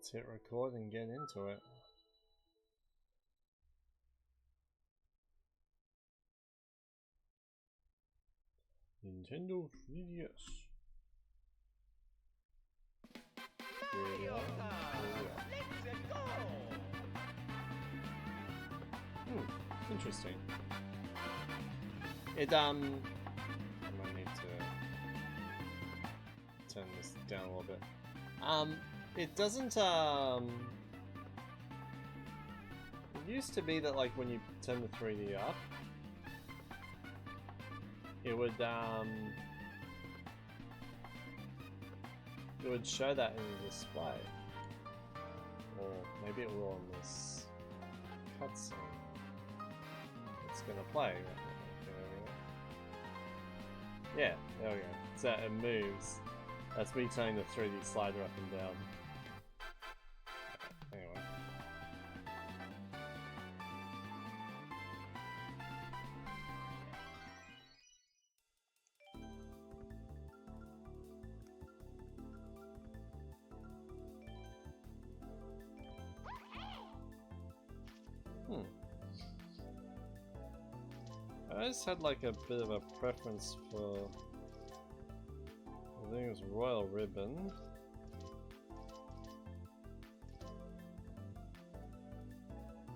Let's hit record and get into it. Nintendo 3DS. Mario Kart! Let's go! Interesting. I might need to turn this down a little bit. It doesn't, it used to be that, like, when you turn the 3D up, it would show that in the display. Or maybe it will in this cutscene. It's gonna play. Yeah, there we go. So it moves. That's me turning the 3D slider up and down. Anyway. I always had like a bit of a preference for, I think it was Royal Ribbon.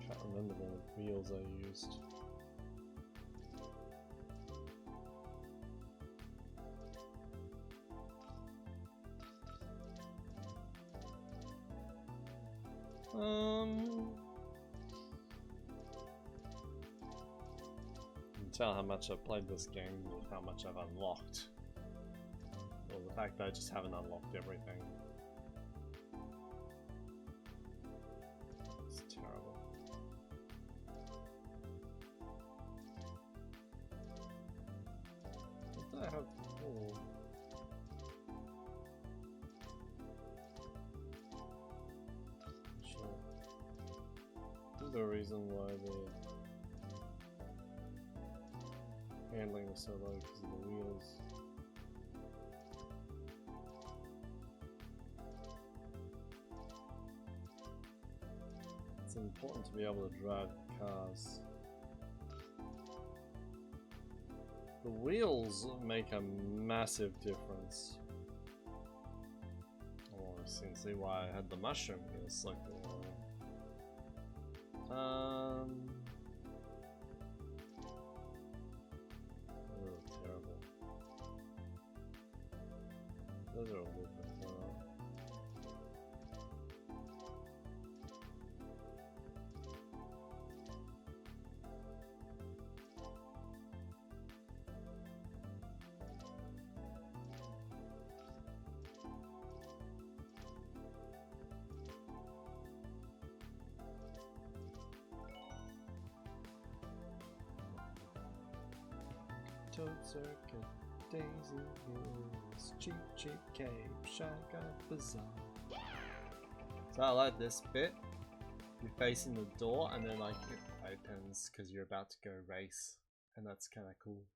Can't remember the wheels I used. Tell how much I've played this game with how much I've unlocked. Or the fact that I just haven't unlocked everything. It's terrible. What do I have? Oh. Sure. There's the reason why the handling was so low because of the wheels. It's important to be able to drive the cars. The wheels make a massive difference. Oh, I can see why I had the mushroom wheels selected. Those are a little bit better. Toad Circuit, Daisy Hills, Cheap Cheap Cape, Shaka Bazaar. So I like this bit. You're facing the door and then like it opens because you're about to go race, and that's kind of cool.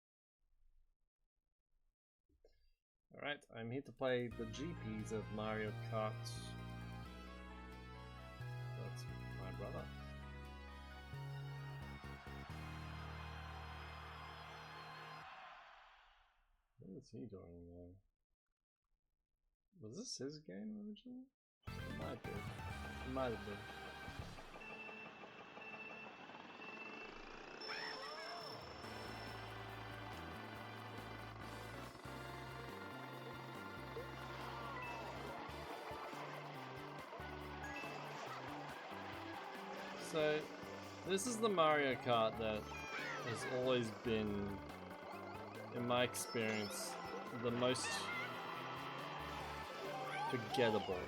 Alright, I'm here to play the GPs of Mario Kart. That's my brother. What is he doing there? Was this his game originally? It might be. It might have been. So, this is the Mario Kart that has always been, in my experience, the most forgettable.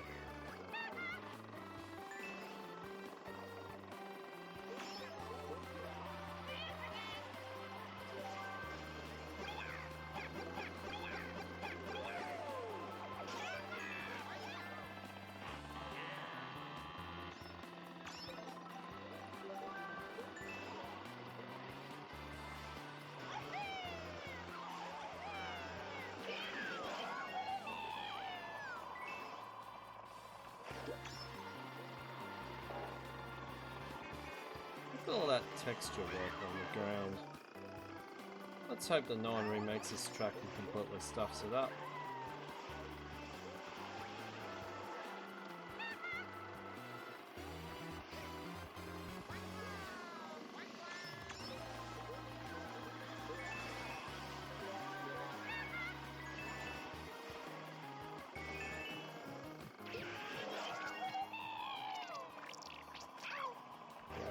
that texture work on the ground? Let's hope that no one remakes this track and completely stuffs it up.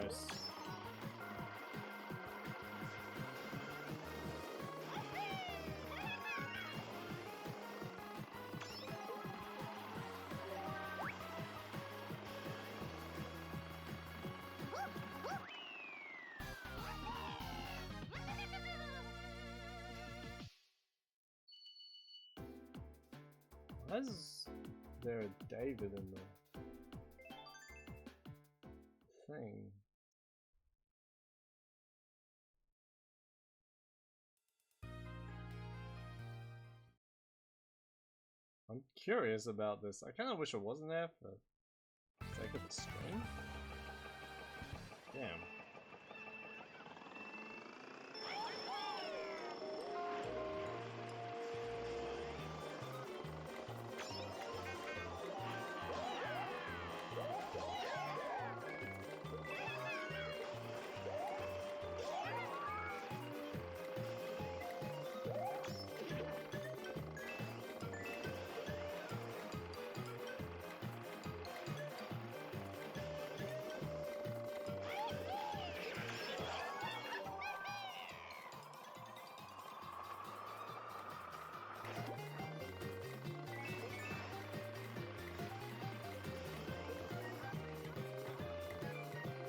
Nice. Why is there a David in the thing? I'm curious about this. I kind of wish it wasn't there for the sake of the stream. Damn.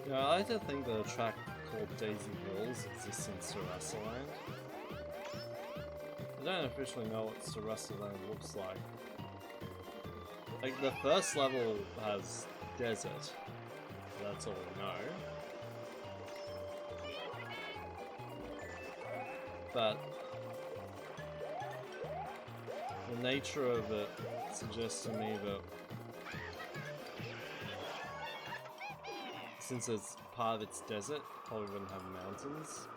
Yeah, I like to think that a track called Daisy Hills exists in Sarassaland. I don't officially know what Sarassaland looks like. Like, the first level has desert. That's all we know. But the nature of it suggests to me that since it's part of its desert, probably wouldn't have mountains.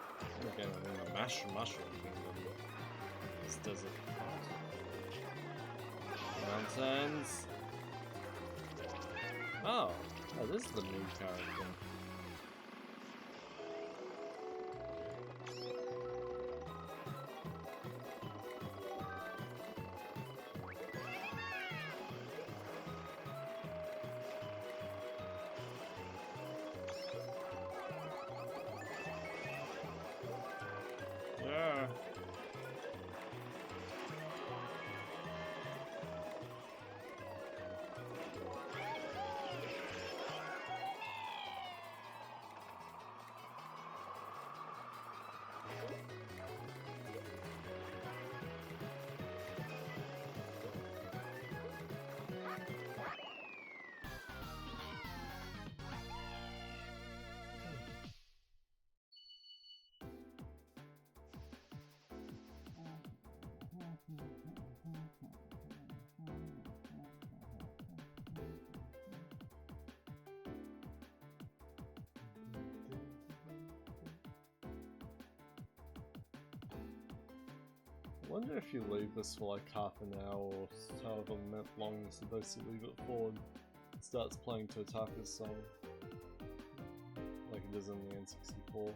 Again, I mean the mushroom kingdom is desert part. Mountains. Oh, this is the new character. Yeah. I wonder if you leave this for like half an hour or however long you're supposed to leave it for, and it starts playing Totaka's song like it does in the N64.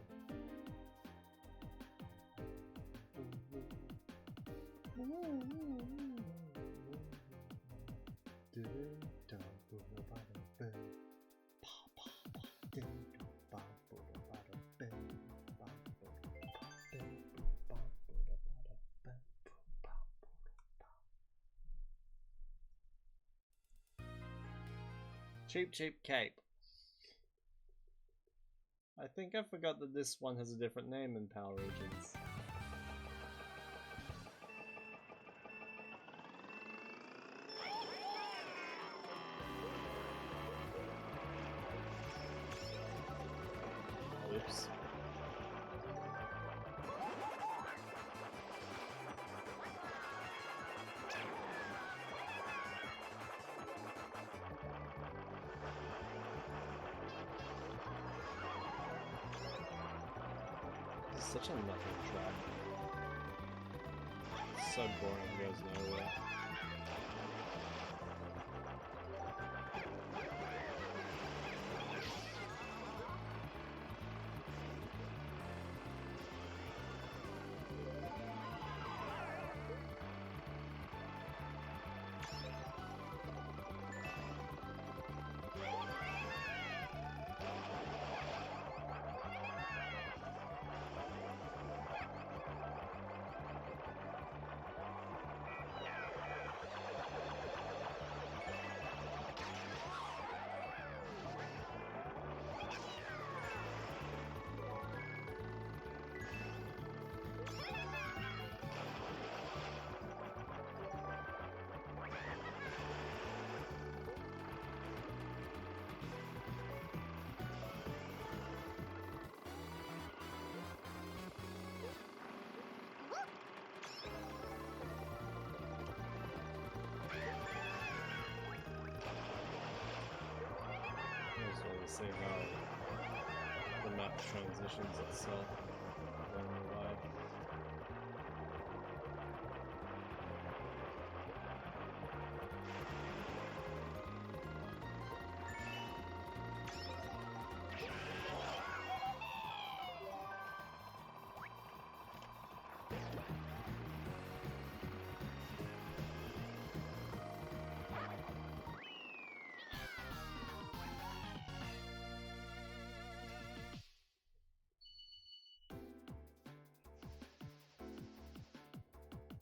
Cheap cape. I think I forgot that this one has a different name in Power Regions. Oops. Such a nothing track. So boring, goes nowhere. See how the map transitions itself along the way.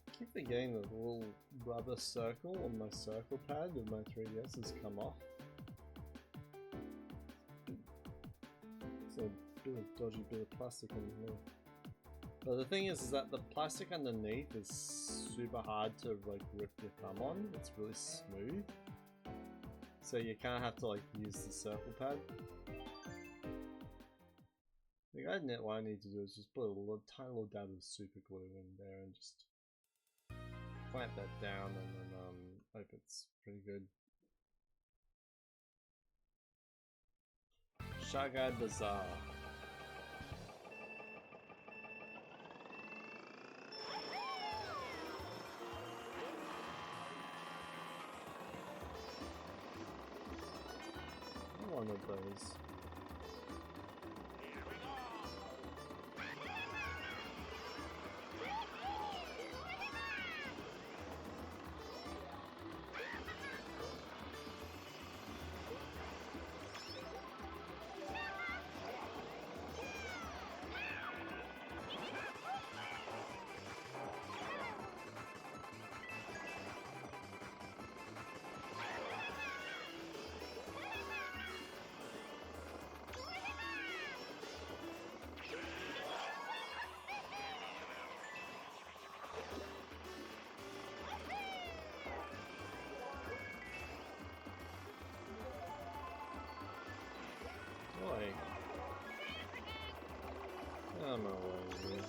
I keep forgetting that the little rubber circle on my circle pad of my 3DS has come off. It's a bit of dodgy bit of plastic on here. But the thing is that the plastic underneath is super hard to like rip your thumb on. It's really smooth. So you kind of have to like use the circle pad. What I need to do is just put a tiny little dab of super glue in there and just clamp that down, and then hope it's pretty good. Shagai Bazaar. One of those. Boy. I don't know what it is.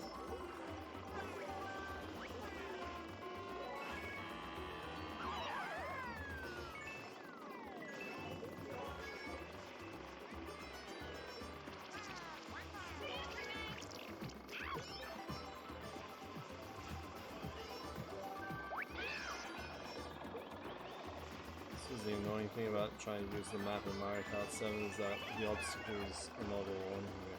This is the annoying thing about trying to use the map in Mario Kart 7 is that the obstacles are not all on here.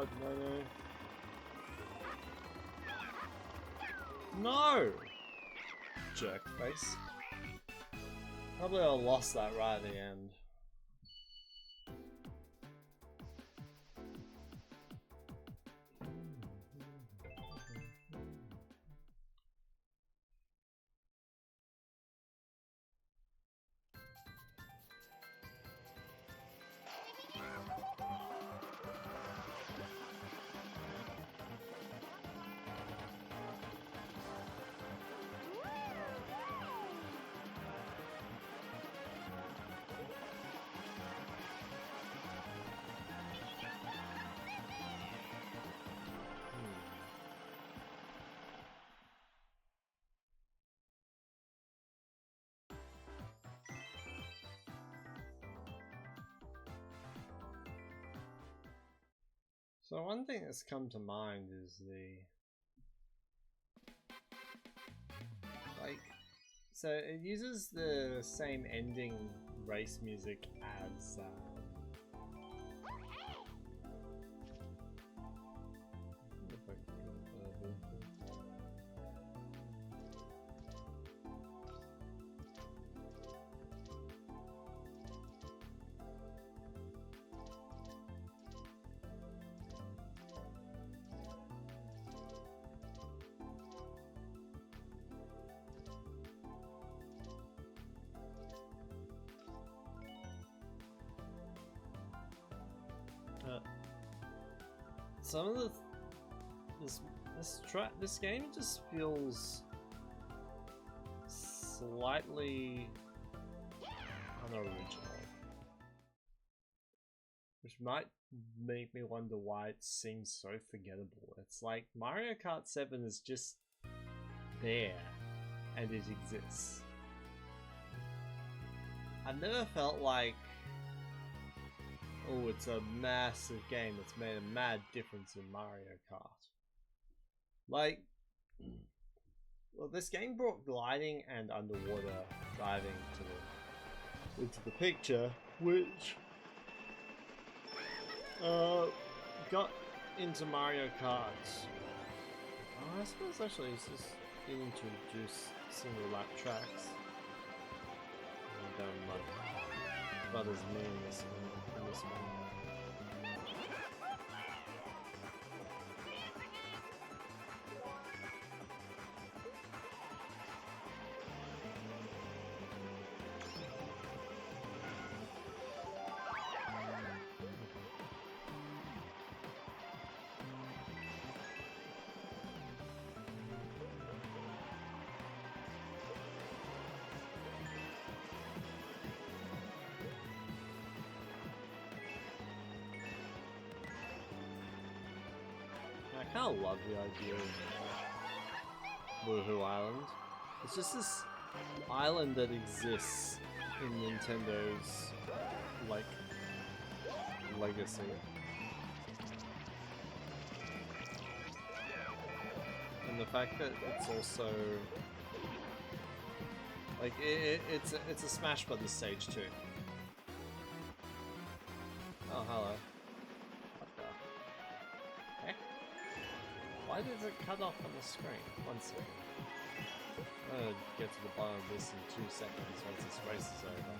God, no. No! Jerk face. Probably I lost that right at the end. So one thing that's come to mind is so it uses the same ending race music as some of the this game just feels slightly unoriginal, which might make me wonder why it seems so forgettable. It's like Mario Kart 7 is just there and it exists. I've never felt like, oh, it's a massive game that's made a mad difference in Mario Kart. Like, well, this game brought gliding and underwater diving into the picture, which got into Mario Kart. I suppose actually it's just beginning to introduce single lap tracks. And what does mean in this one? I kind of love the idea of Woohoo Island. It's just this island that exists in Nintendo's, like, legacy. And the fact that it's also, like, it's a Smash Brothers stage too. Oh, hello. Why does it cut off on the screen? 1 second. I'm gonna get to the bottom of this in 2 seconds once this race is over.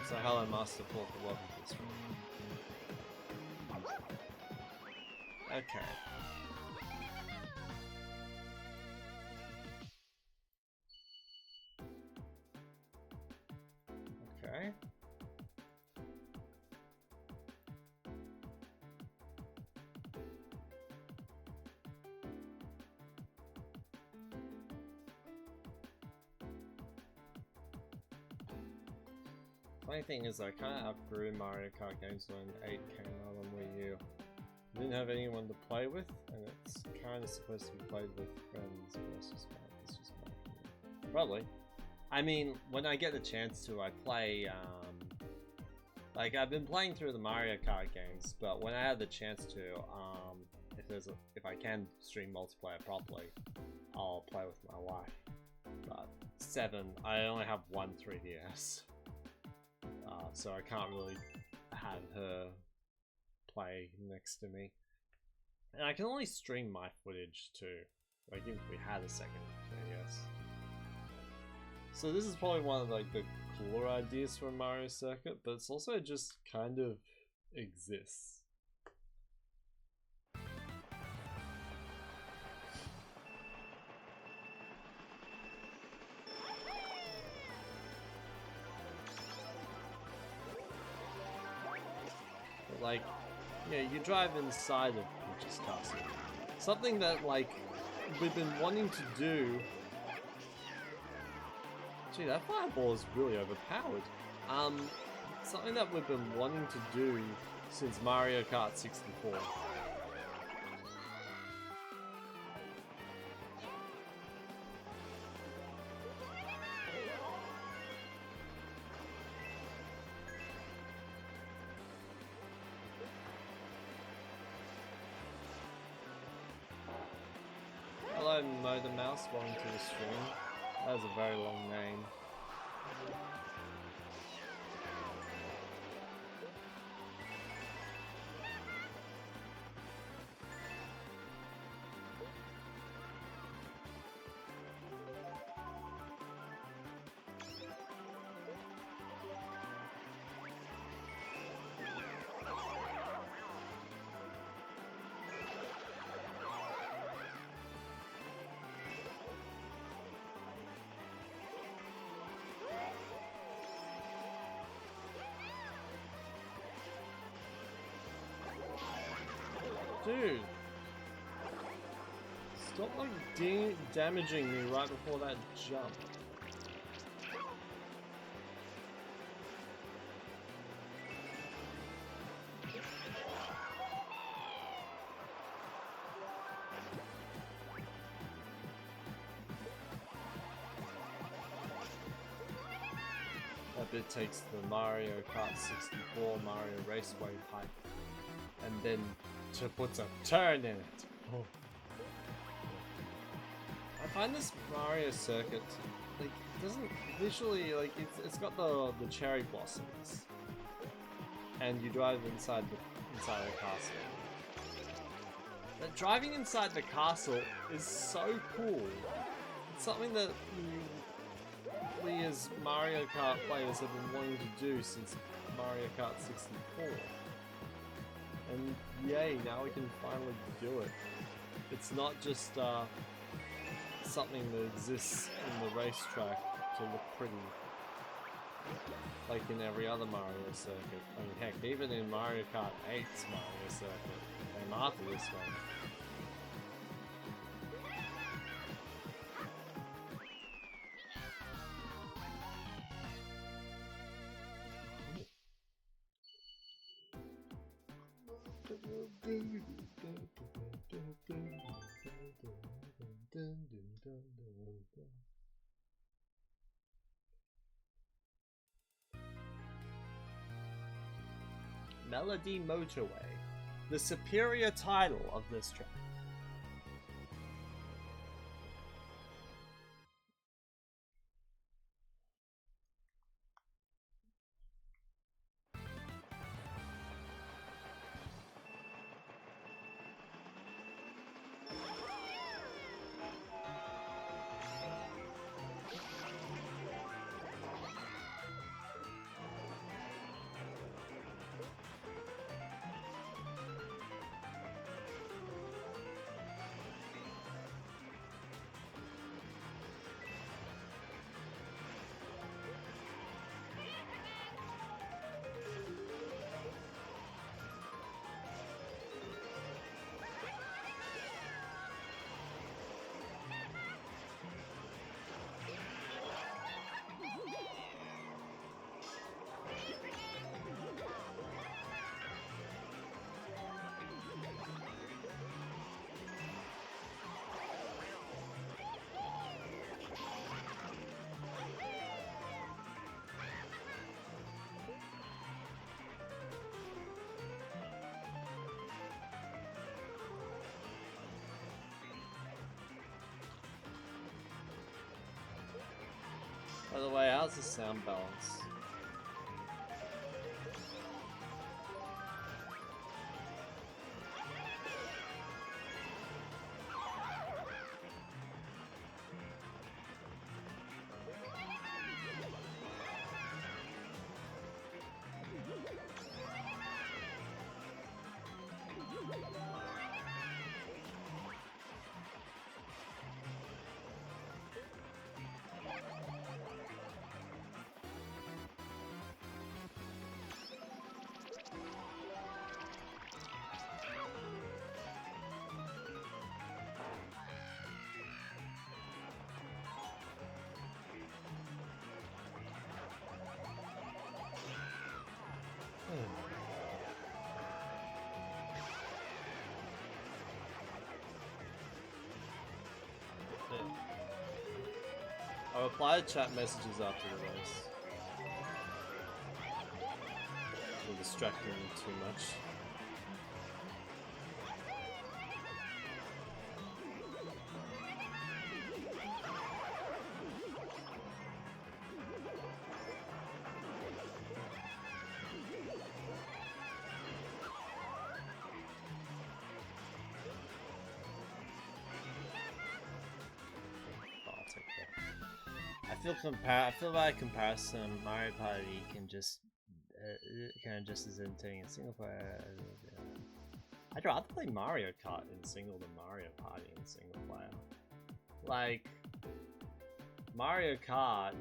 So hello Master Porker, welcome to this room. Okay. Okay. Funny thing is, I kind of outgrew Mario Kart games when 8 came out on Wii U. I didn't have anyone to play with, and it's kind of supposed to be played with friends, but it's just my opinion. Probably. I mean, when I get the chance to, I play, like, I've been playing through the Mario Kart games, but when I have the chance to, if if I can stream multiplayer properly, I'll play with my wife. But 7, I only have one 3DS, so I can't really have her play next to me. And I can only stream my footage too, like if we had a second 3DS. So this is probably one of like the cooler ideas for Mario Circuit, but it's also just kind of exists. But like, yeah, you drive inside of Peach's castle. Something that like we've been wanting to do. Gee, that fireball is really overpowered. Something that we've been wanting to do since Mario Kart 64. Hello, Motor Mouse, welcome to the stream. That was a very long name. Dude, stop like damaging me right before that jump. That bit takes the Mario Kart 64 Mario Raceway pipe and then puts a turn in it. Oh. I find this Mario circuit like doesn't visually like it's got the cherry blossoms, and you drive inside the castle. But driving inside the castle is so cool. It's something that we as Mario Kart players have been wanting to do since Mario Kart 64. And yay, now we can finally do it. It's not just something that exists in the racetrack to look pretty, like in every other Mario circuit. I mean, heck, even in Mario Kart 8's Mario circuit, came after this one. Melody Motorway, the superior title of this track. By the way, how's the sound balance? I'll reply to chat messages after the race. Will distract me too much. I feel by comparison, Mario Party can just kind of just as entertaining in single player. I'd rather play Mario Kart in single than Mario Party in single player. Like Mario Kart,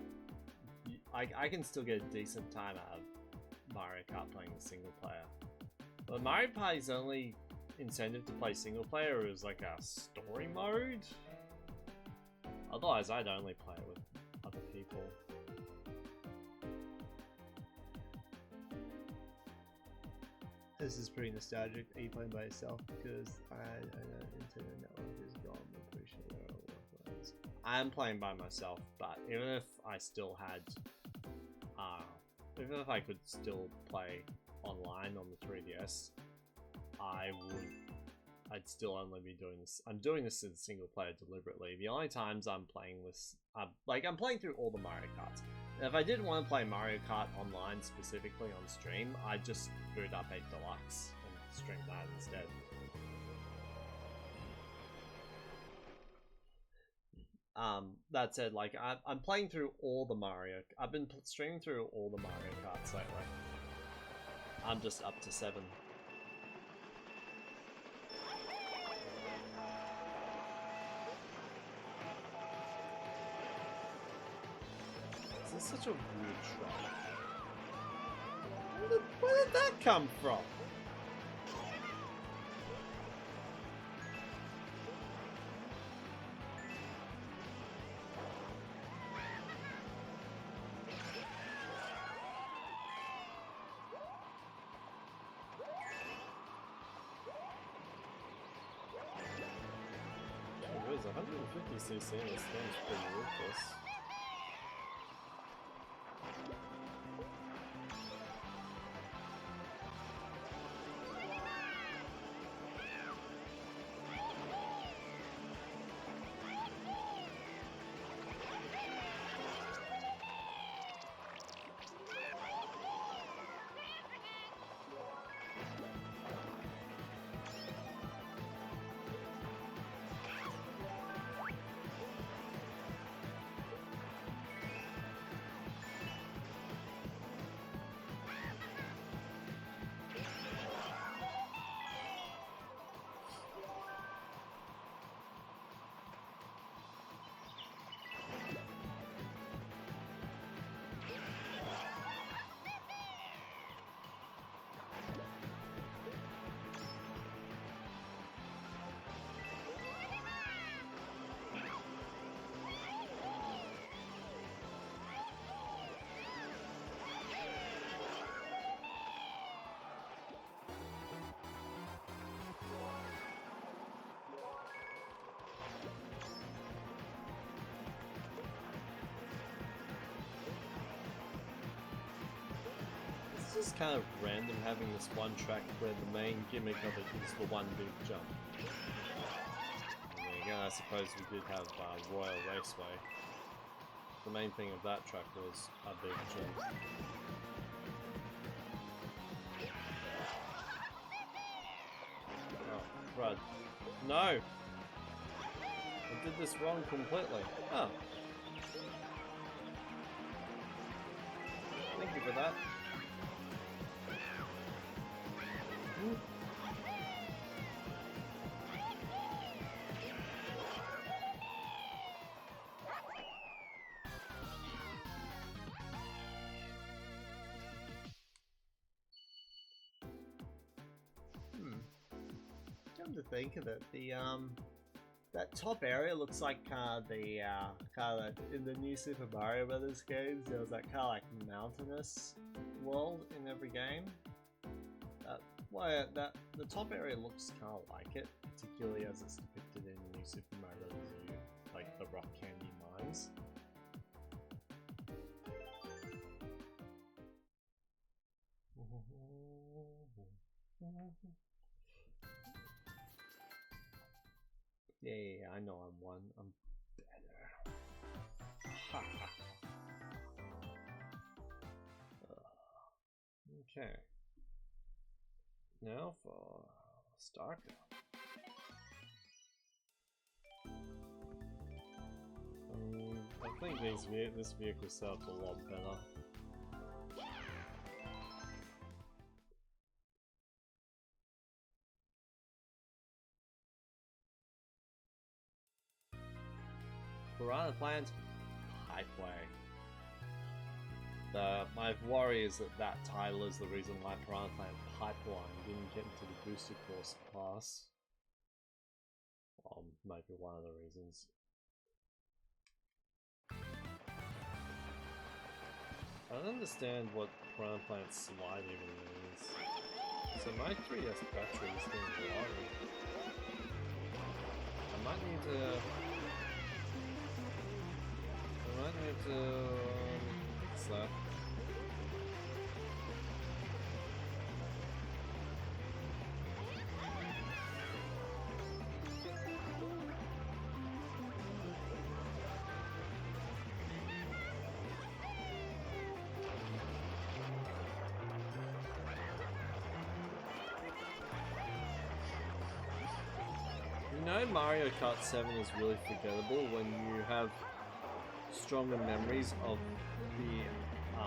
I can still get a decent time out of Mario Kart playing in single player. But Mario Party's only incentive to play single player is like a story mode. Otherwise, I'd only play it with other people. This is pretty nostalgic. Are you playing by yourself? Because I know internet network is gone. I'm pretty sure there are workarounds. I'm playing by myself, but even if I still had, even if I could still play online on the 3DS, I'd still only be doing this. I'm doing this in single player deliberately. The only times I'm playing this, like I'm playing through all the Mario Karts. And if I didn't want to play Mario Kart online specifically on stream, I'd just boot up 8 Deluxe and stream that instead. That said, like I'm playing through all the Mario. I've been streaming through all the Mario Karts lately. I'm just up to 7. This is such a weird shot. Where did that come from? It was 150cc in this thing is pretty ruthless. It's just kind of random having this one track where the main gimmick of it is the one big jump. And then again, I suppose we did have Royal Raceway. the main thing of that track was a big jump. Oh, crud. No! I did this wrong completely. Oh. Thank you for that. Ooh. Come to think of it, the that top area looks like the kind of in the new Super Mario Brothers games. There was that kind of like mountainous world in every game. The top area looks kind of like it, particularly as it's depicted in the new Super Mario Brothers U, like the rock candy mines. Yeah, I know I'm one. I'm better. Okay. Now for Starker. I think this vehicle sells a lot better. Piranha Plant Pipeway. My worry is that title is the reason why Piranha Plant Pipeline didn't get into the booster course pass. Might be one of the reasons. I don't understand what Piranha Plant Slide even means. So my 3DS battery is getting low. I might need to fix that. You know, Mario Kart 7 is really forgettable when you have stronger memories of the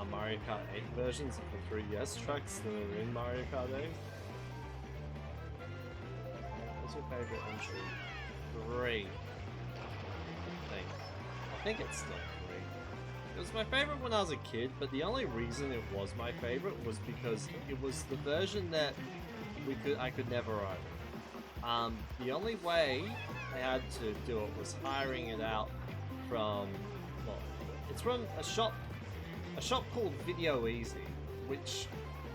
Mario Kart 8 versions of the 3DS tracks than are in Mario Kart 8. What's your favorite entry? 3. I think it's still 3. It was my favorite when I was a kid, but the only reason it was my favorite was because it was the version that I could never own. The only way I had to do it was hiring it out from, well, it's from a shop called Video Easy, which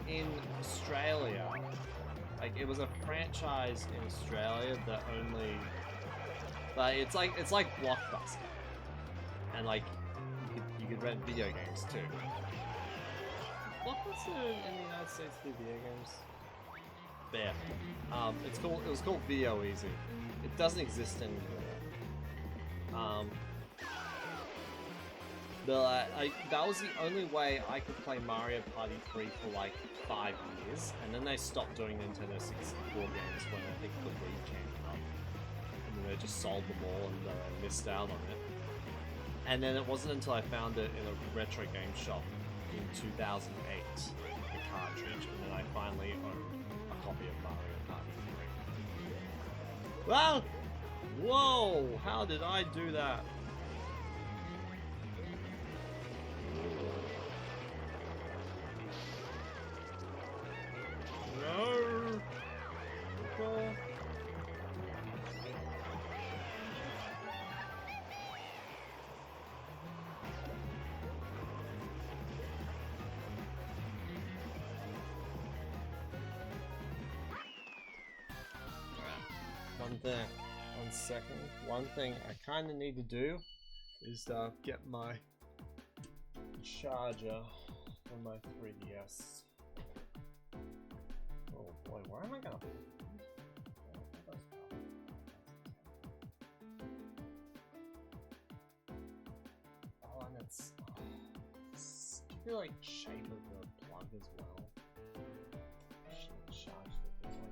in Australia, like, it was a franchise in Australia that only, like, it's like Blockbuster, and like you could rent video games too. Blockbuster in the United States do video games? There. It was called Video Easy. It doesn't exist anymore. That was the only way I could play Mario Party 3 for like 5 years, and then they stopped doing Nintendo 64 games when I think the Wii came out. And then they just sold them all and missed out on it. And then it wasn't until I found it in a retro game shop in 2008, the cartridge, and then I finally owned a copy of Mario Party 3. Well, whoa! How did I do that? No! Okay. One thing I kind of need to do is get my charger for my 3DS. Oh boy, where am I gonna put it? Oh, and it's the like shape of the plug as well should charge the like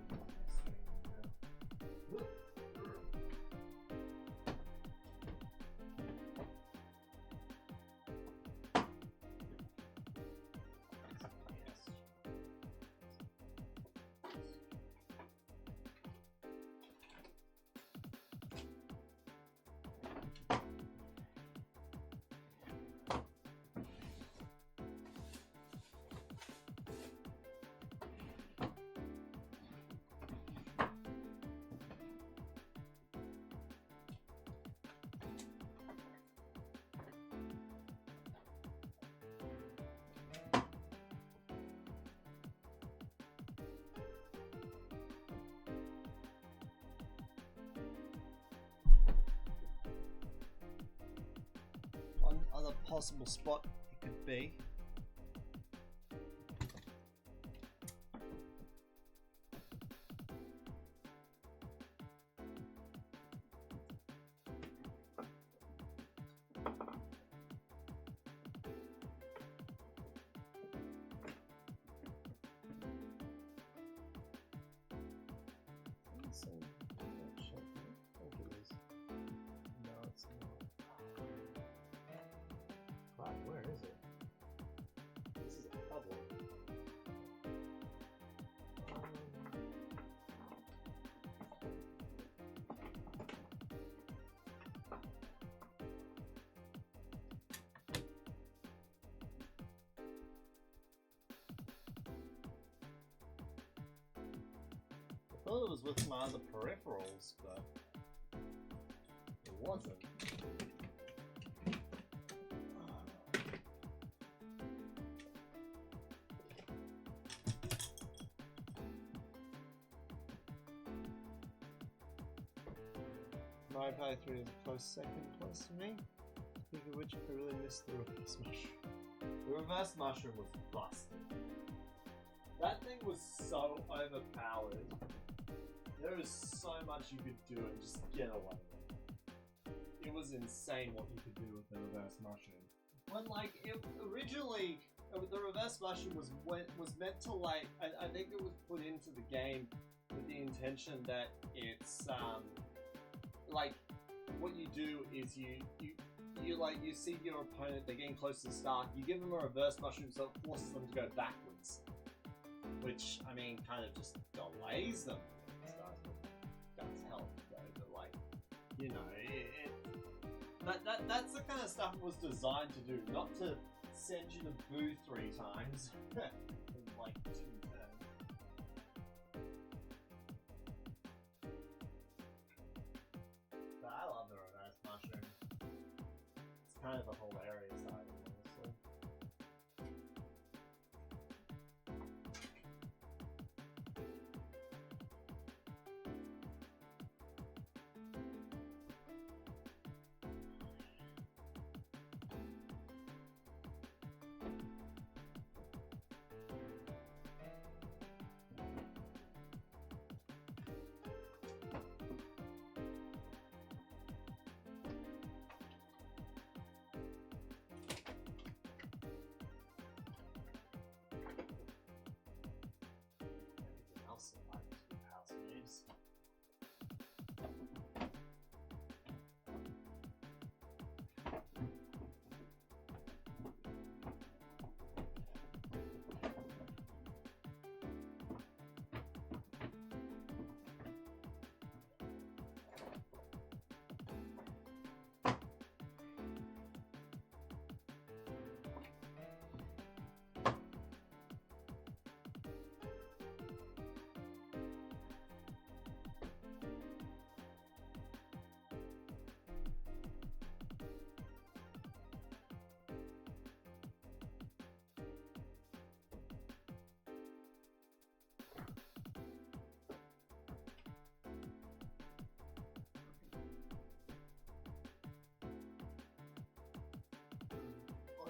one other possible spot it could be. Where is it? This is a problem. I thought it was with my other peripherals, but it wasn't. Mario Party 3 is a close second place for me. Speaking of which, I really missed the reverse mushroom. The reverse mushroom was busted. That thing was so overpowered. There is so much you could do and just get away with it. It was insane what you could do with the reverse mushroom. When like originally, the reverse mushroom was meant to like I think it was put into the game with the intention that it's like what you do is you see your opponent, they're getting close to the start, you give them a reverse mushroom so it forces them to go backwards, which I mean kind of just delays them. Does help though, but like, you know, that's the kind of stuff it was designed to do, not to send you to boo 3 times in like 2 turns. But I love the reverse mushroom. It's kind of a hilarious item, honestly.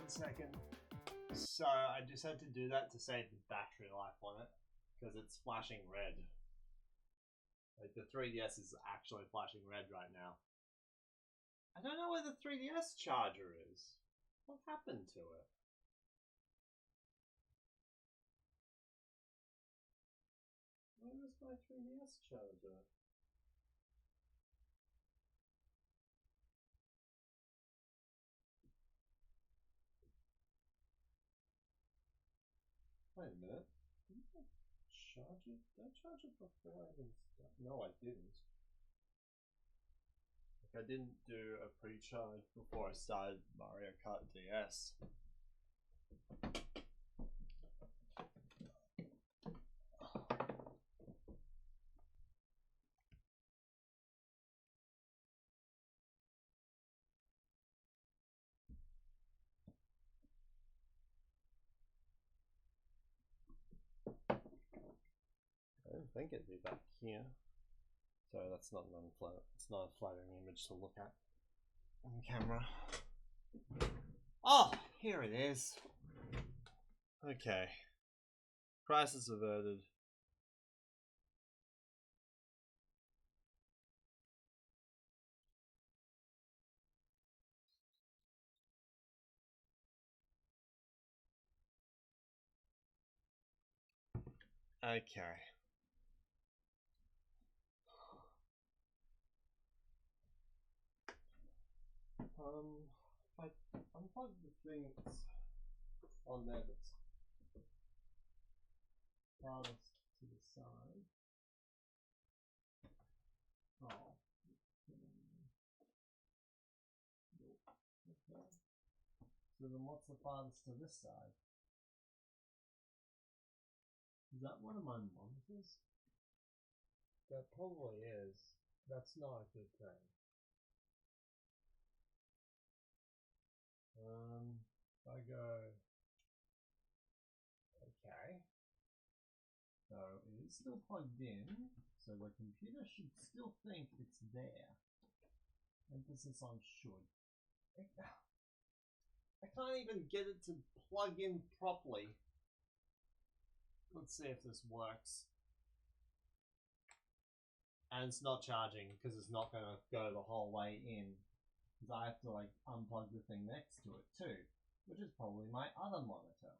Second. So I just had to do that to save the battery life on it because it's flashing red. Like the 3DS is actually flashing red right now. I don't know where the 3DS charger is. What happened to it? my 3DS charger? Wait a minute. Didn't I charge it? Did I charge it before I even started? No, I didn't. Like, I didn't do a pre-charge before I started Mario Kart DS. I didn't think it'd be back here. So that's not it's not a flattering image to look at on camera. Oh, here it is. Okay. Crisis averted. Okay. If I unplug the things on there that's farthest to the side. Oh. Okay. So then what's the farthest to this side? Is that one of my monitors? That probably is. That's not a good thing. If I go, okay, so it is still plugged in, so the computer should still think it's there. Emphasis on should. I can't even get it to plug in properly. Let's see if this works. And it's not charging because it's not going to go the whole way in. Because I have to like unplug the thing next to it too, which is probably my other monitor.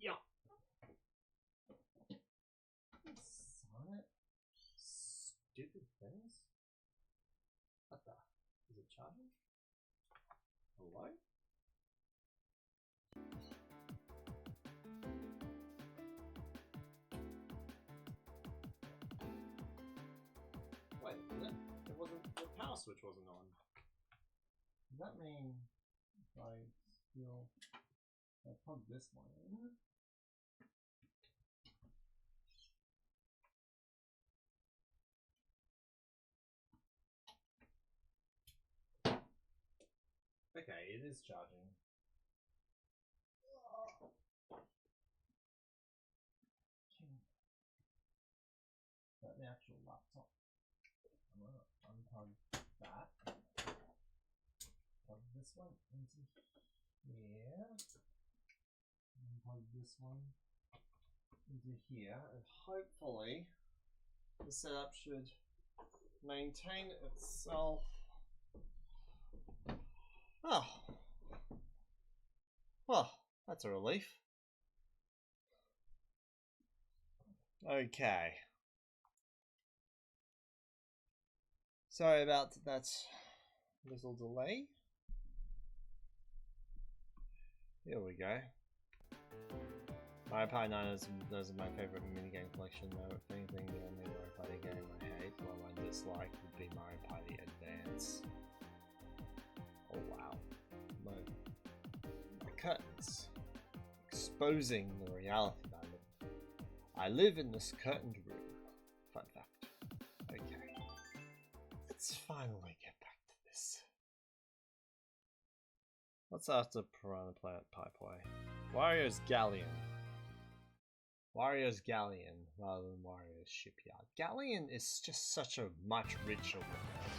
Yeah. Son it. Stupid things. What the? Is it charging? Hello? Wait a minute. It wasn't. The power switch wasn't on. Does that mean if I plug this one in? Okay, it is charging. Is that the actual laptop? I'm gonna unplug that. Plug this one into here. Unplug this one into here, and hopefully the setup should maintain itself. Oh. Well, that's a relief. Okay. Sorry about that little delay. Here we go. Mario Party 9 is my favourite minigame collection though. If anything, the only Mario Party game I hate, well I dislike, would be Mario Party Advance. Oh wow. My curtains. Exposing the reality that I live in. I live in this curtained room. Fun fact. Okay. Let's finally get back to this. What's after Piranha Plant Pipeway? Wario's Galleon. Wario's Galleon rather than Wario's Shipyard. Galleon is just such a much richer word.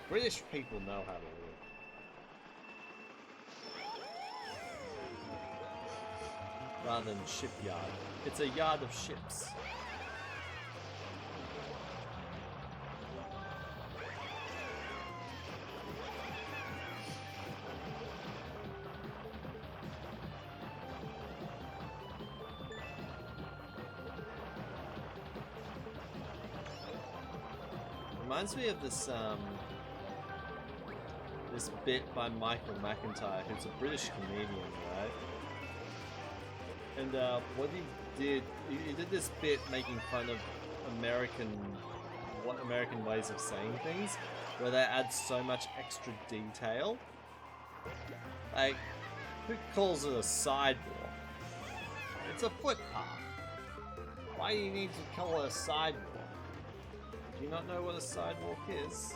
British people know how to live. Rather than shipyard. It's a yard of ships. reminds me of this this bit by Michael McIntyre, who's a British comedian, right? And what he did this bit making fun of American ways of saying things, where they add so much extra detail. Like, who calls it a sidewalk? It's a footpath. Why do you need to call it a sidewalk? Do you not know what a sidewalk is?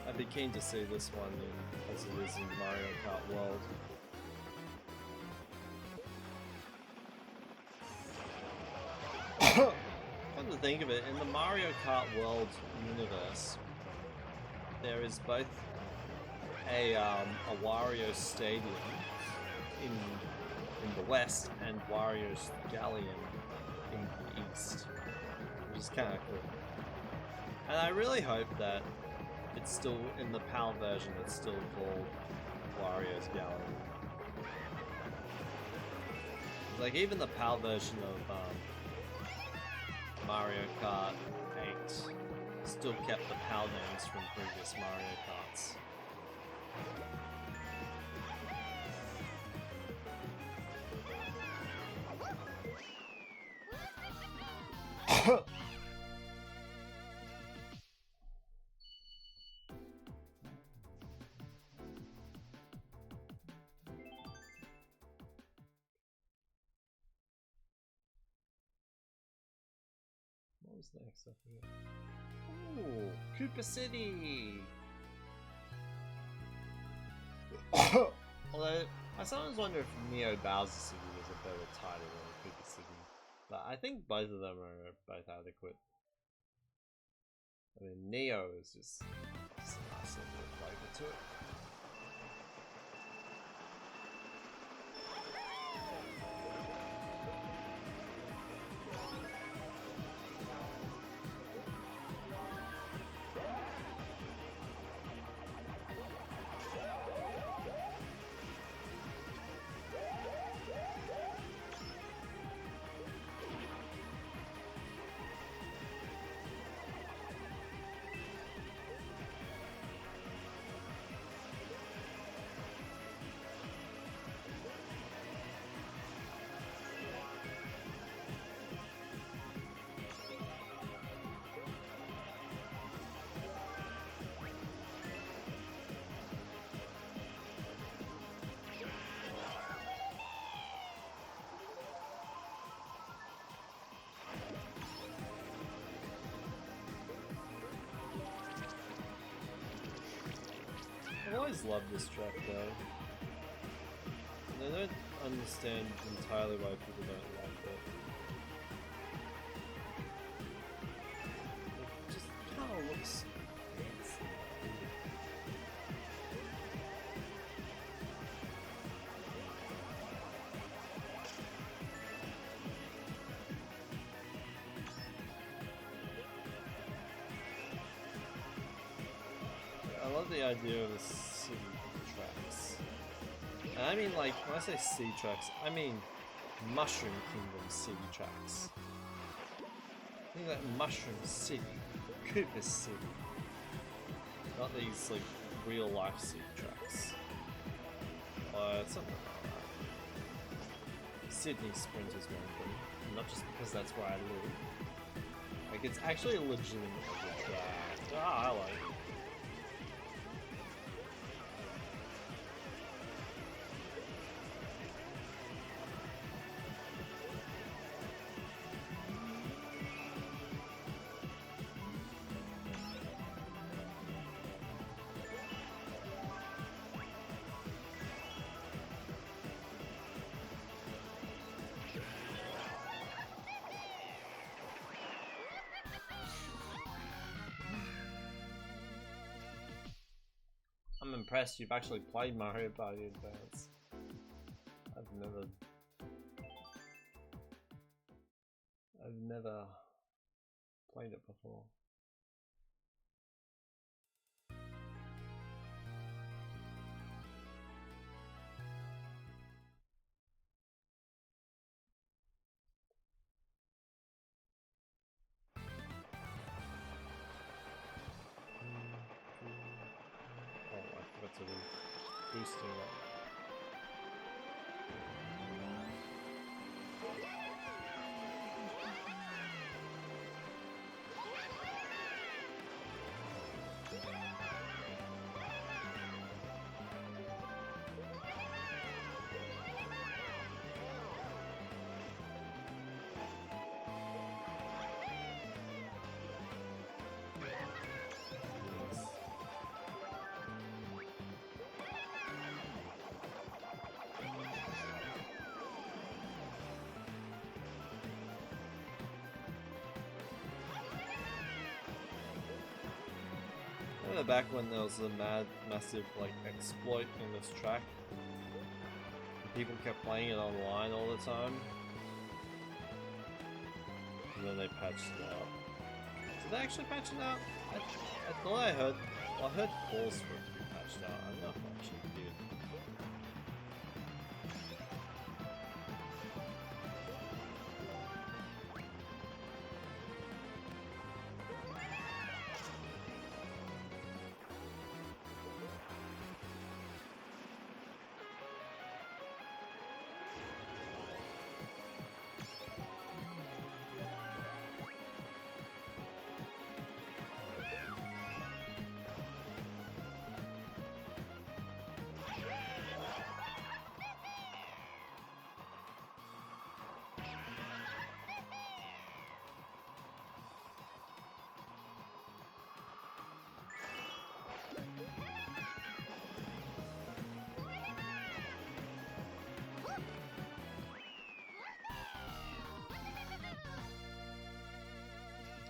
I'd be keen to see this one as it is in Mario Kart World. Come to think of it, in the Mario Kart World universe, there is both a Wario Stadium in the west and Wario's Galleon in the east, which is kind of cool. And I really hope that it's still, in the PAL version, it's still called Wario's Gallery. Like, even the PAL version of Mario Kart 8 still kept the PAL names from previous Mario Karts. What was next up here? Ooh, Koopa City! Although, I sometimes wonder if Neo Bowser City was a better title than Koopa City. But I think both of them are both adequate. I mean, Neo is just a nice little flavor to it. I've always loved this track though. And I don't understand entirely why people don't like it. It just kind of looks fancy. I love the idea of the city tracks. And I mean, like, when I say city tracks, I mean Mushroom Kingdom city tracks. Think like Mushroom City, Koopa City. Not these, like, real life city tracks. Something like that. Sydney Sprinters Grand Prix. Not just because that's where I live. Like, it's actually a legitimate track. Ah, I like it. impressed you've actually played Mario Party Advance. I've never played it before. Oh, I forgot to do boosting that. Remember back when there was a massive like exploit in this track? People kept playing it online all the time. And then they patched it out. Did they actually patch it out? I thought I heard calls for it to be patched out. I don't know if I actually did.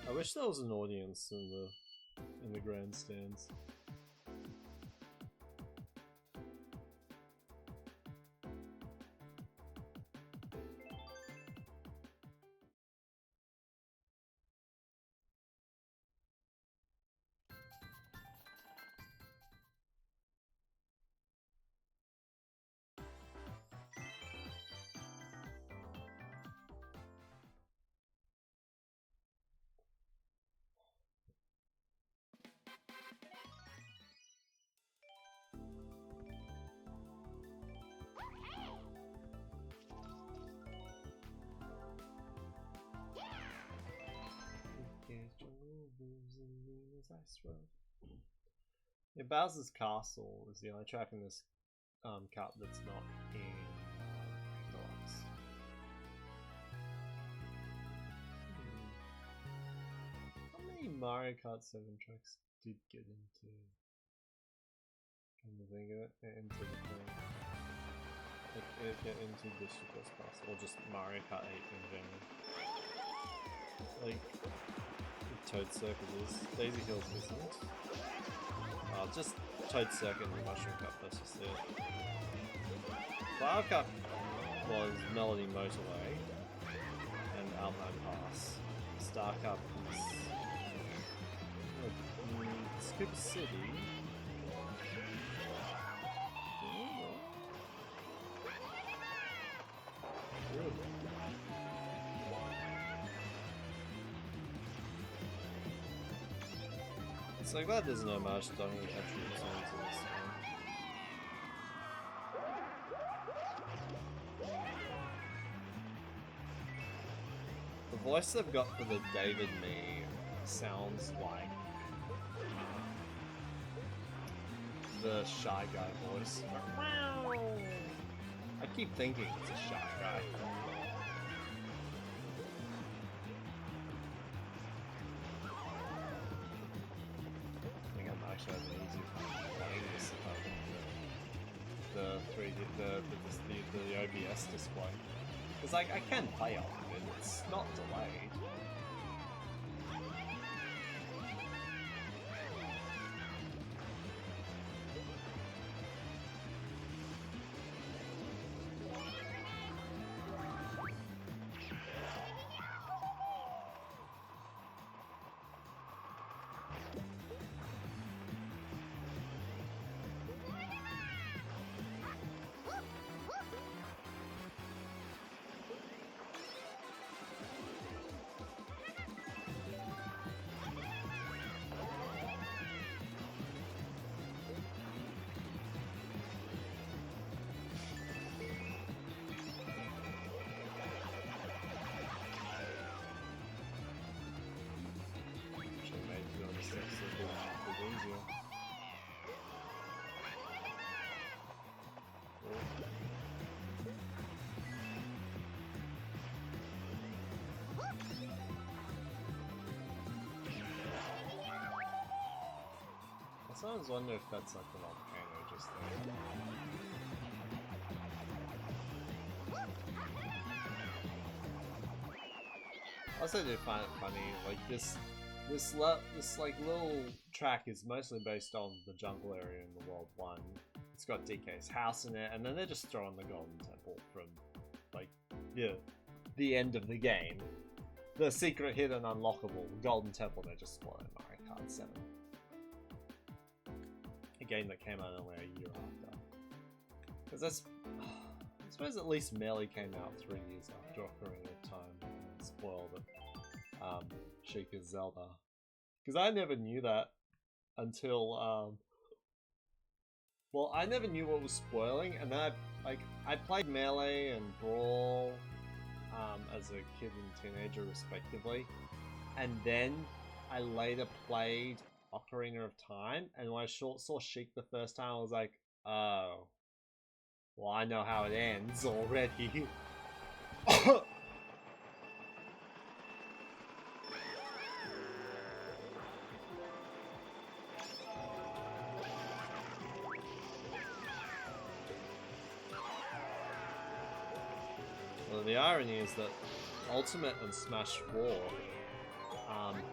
I wish there was an audience in the grandstands. Yeah, Bowser's Castle is the only track in this Kart that's not in Deluxe. How many Mario Kart 7 tracks did get into? Come to think of it, into the thing. Like, get into District Course Castle, or just Mario Kart 8 in general. Like, Toad Circuit is. Daisy Hills isn't. Just Toad Circuit and Mushroom Cup, that's just it. Flower Cup was Melody Motorway and Alpine Pass. Star Cup is Scoop City. So glad there's no homage to Donkey Country Returns in this game. The voice they've got for the David Me sounds like the Shy Guy voice. I keep thinking it's a Shy Guy. Actually has an easy time playing this the OBS display, because like I can play off of it, it's not delayed. sometimes wonder if that's like a volcano just there. I also do find it funny, like this like little track is mostly based on the jungle area in the World 1. It's got DK's house in it, and then they're just throwing the Golden Temple from like the end of the game. The secret hidden unlockable Golden Temple they're just spoiling Mario Kart 7. A game that came out only a year after. Because that's I suppose at least Melee came out 3 years after Ocarina of Time and spoiled it. Sheikah's Zelda. Because I never knew that until well, I never knew what was spoiling, and then I played Melee and Brawl as a kid and teenager respectively, and then I later played Ocarina of Time, and when I saw Sheik the first time I was like, oh, well, I know how it ends already. Well, the irony is that Ultimate and Smash 4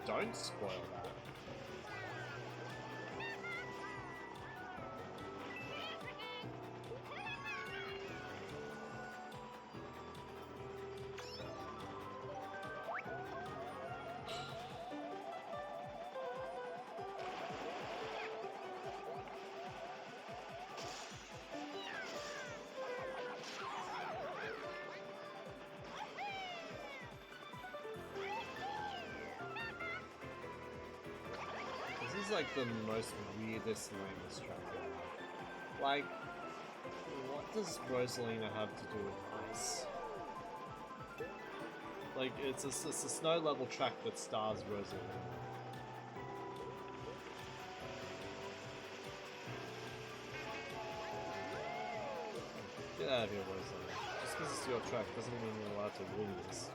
don't spoil that. This is like the most weirdest, lamest track ever. Like, what does Rosalina have to do with ice? Like, it's a snow level track that stars Rosalina. Get out of here, Rosalina. Just because it's your track doesn't mean you're allowed to win this.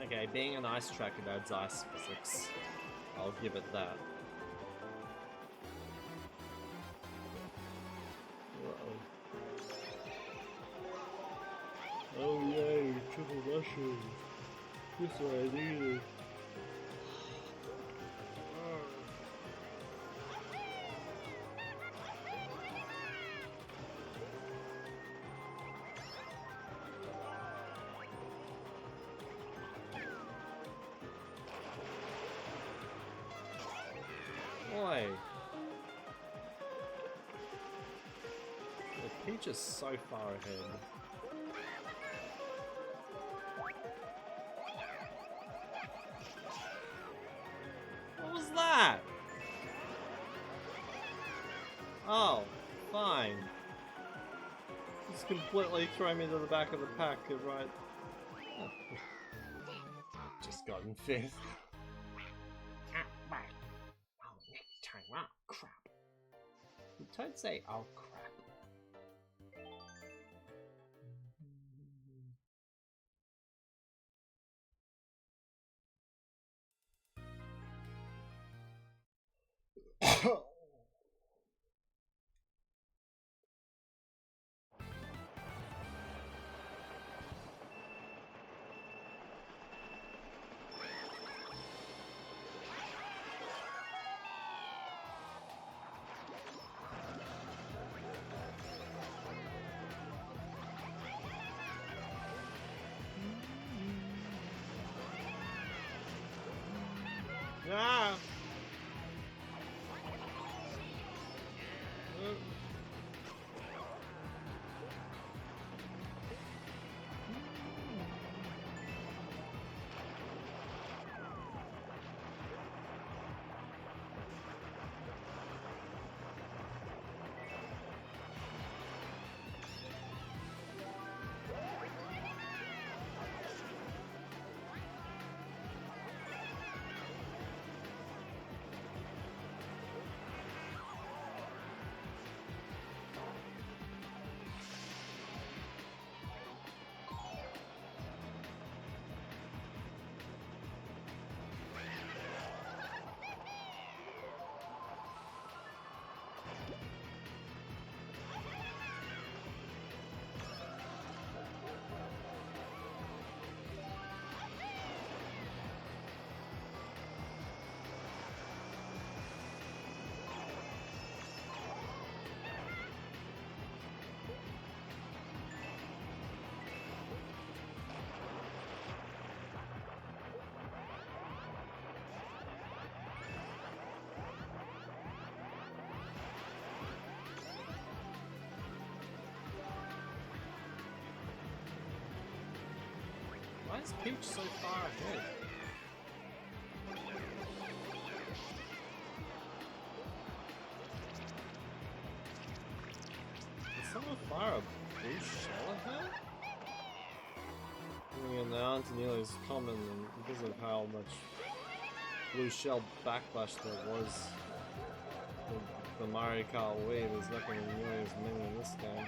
Okay, being an ice track, it adds ice physics. I'll give it that. Uh-oh. Oh yay, triple mushroom. This is what I needed. Boy. The Peach is so far ahead. What was that? Oh, fine. Just completely throw me to the back of the pack, right? Just got in 5th. Oh crap. Did Toad say, oh crap? Ah! Why is Peach so far ahead? Did someone fire a blue shell at her? And they aren't nearly as common because of how much blue shell backlash there was. The Mario Kart Wii, there's not going to be nearly as many in this game.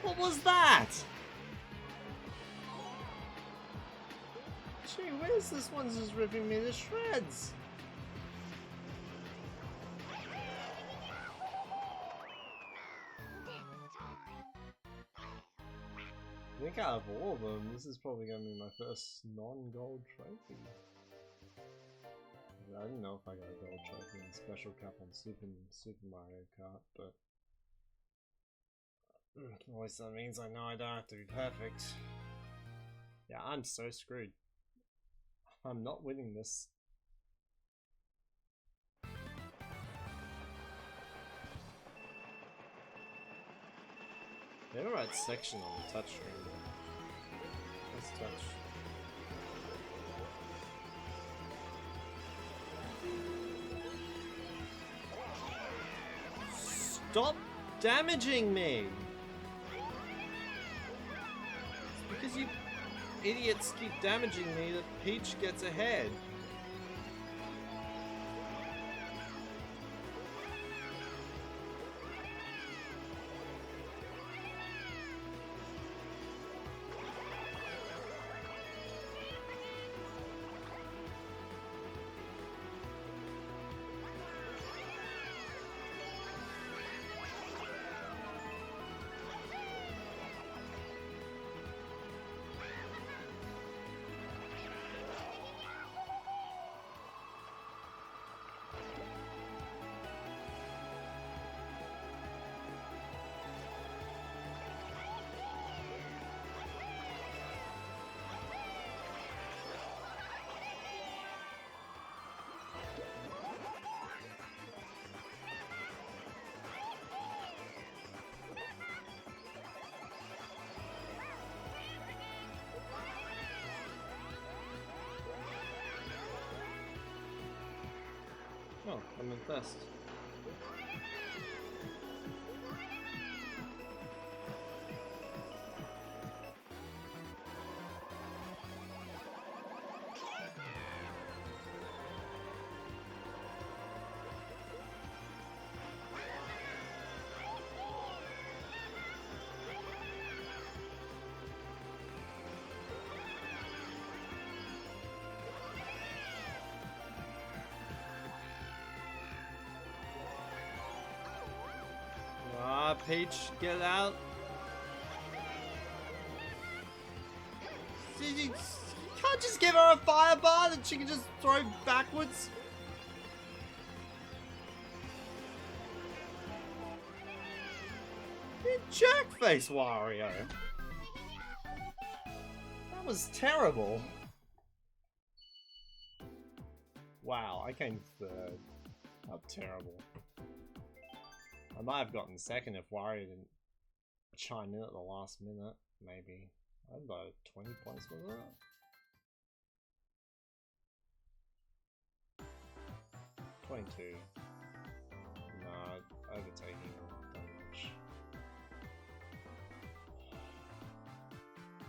What was that? Gee, where's this one's just ripping me to shreds? I think out of all of them, this is probably going to be my first non-gold trophy. I didn't know if I got a gold trophy in Special Cup on Super Mario Kart, but at least that means I know I don't have to be perfect. Yeah, I'm so screwed. I'm not winning this. They have a right section on the touchscreen. Let's touch. Stop damaging me! It's because you idiots keep damaging me that Peach gets ahead. Oh, I'm in first. Peach, get out. You can't just give her a fire bar that she can just throw backwards. You jerkface, Wario. That was terrible. Wow, I came third. How terrible. I might have gotten second if Wario didn't chime in at the last minute, maybe. I don't know, 20 points was it? 22. No, overtaking that much.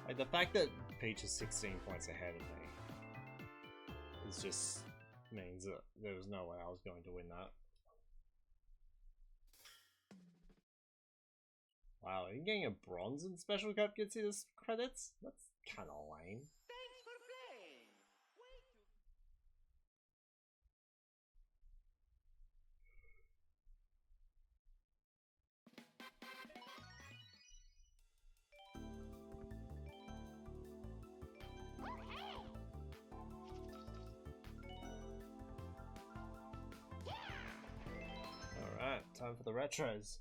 Like, the fact that Peach is 16 points ahead of me is just means that there was no way I was going to win that. Wow, are you getting a bronze in Special Cup gets you this credits? That's kinda lame. Thanks for playing. Time for the retros.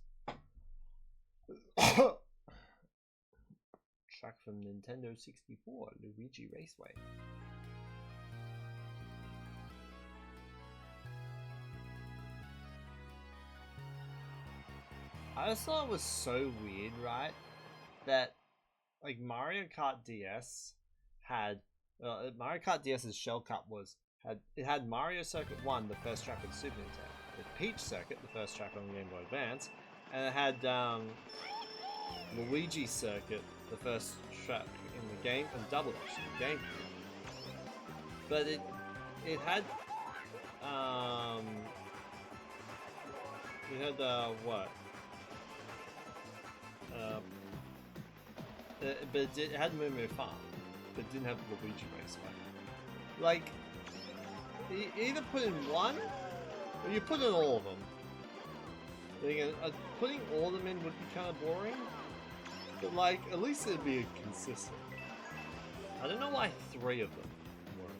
Track from Nintendo 64, Luigi Raceway. I just thought it was so weird, right? That like Mario Kart DS had Mario Kart DS's Shell Cup had Mario Circuit 1, the first track of the Super Nintendo, the Peach Circuit, the first track on the Game Boy Advance, and it had Luigi Circuit, the first track in the game, and Double Dash in the game. But it had what? But it had Moo Moo Farm, but it didn't have Luigi Raceway. Like, you either put in one, or you put in all of them. Putting all of them in would be kind of boring, but like, at least it'd be consistent. I don't know why 3 of them work.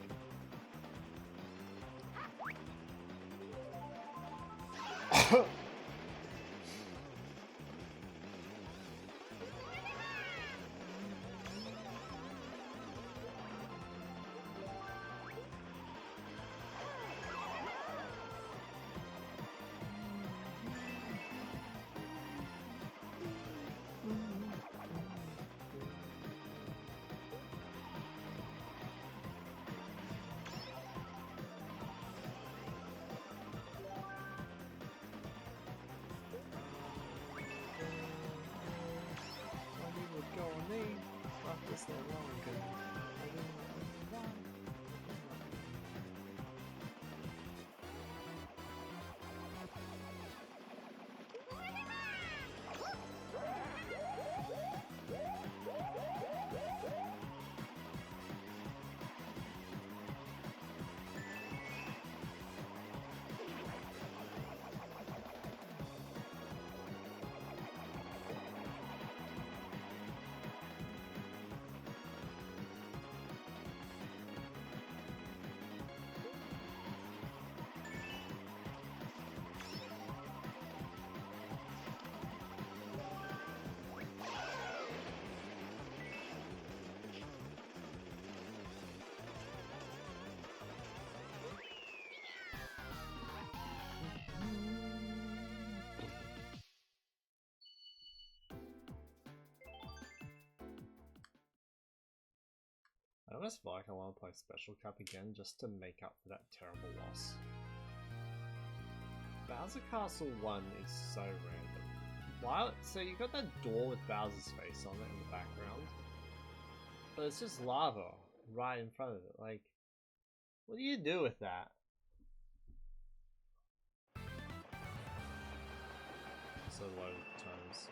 I almost feel like I want to play Special Cup again just to make up for that terrible loss. Bowser Castle 1 is so random. So you got that door with Bowser's face on it in the background, but it's just lava right in front of it. Like, what do you do with that? So low times.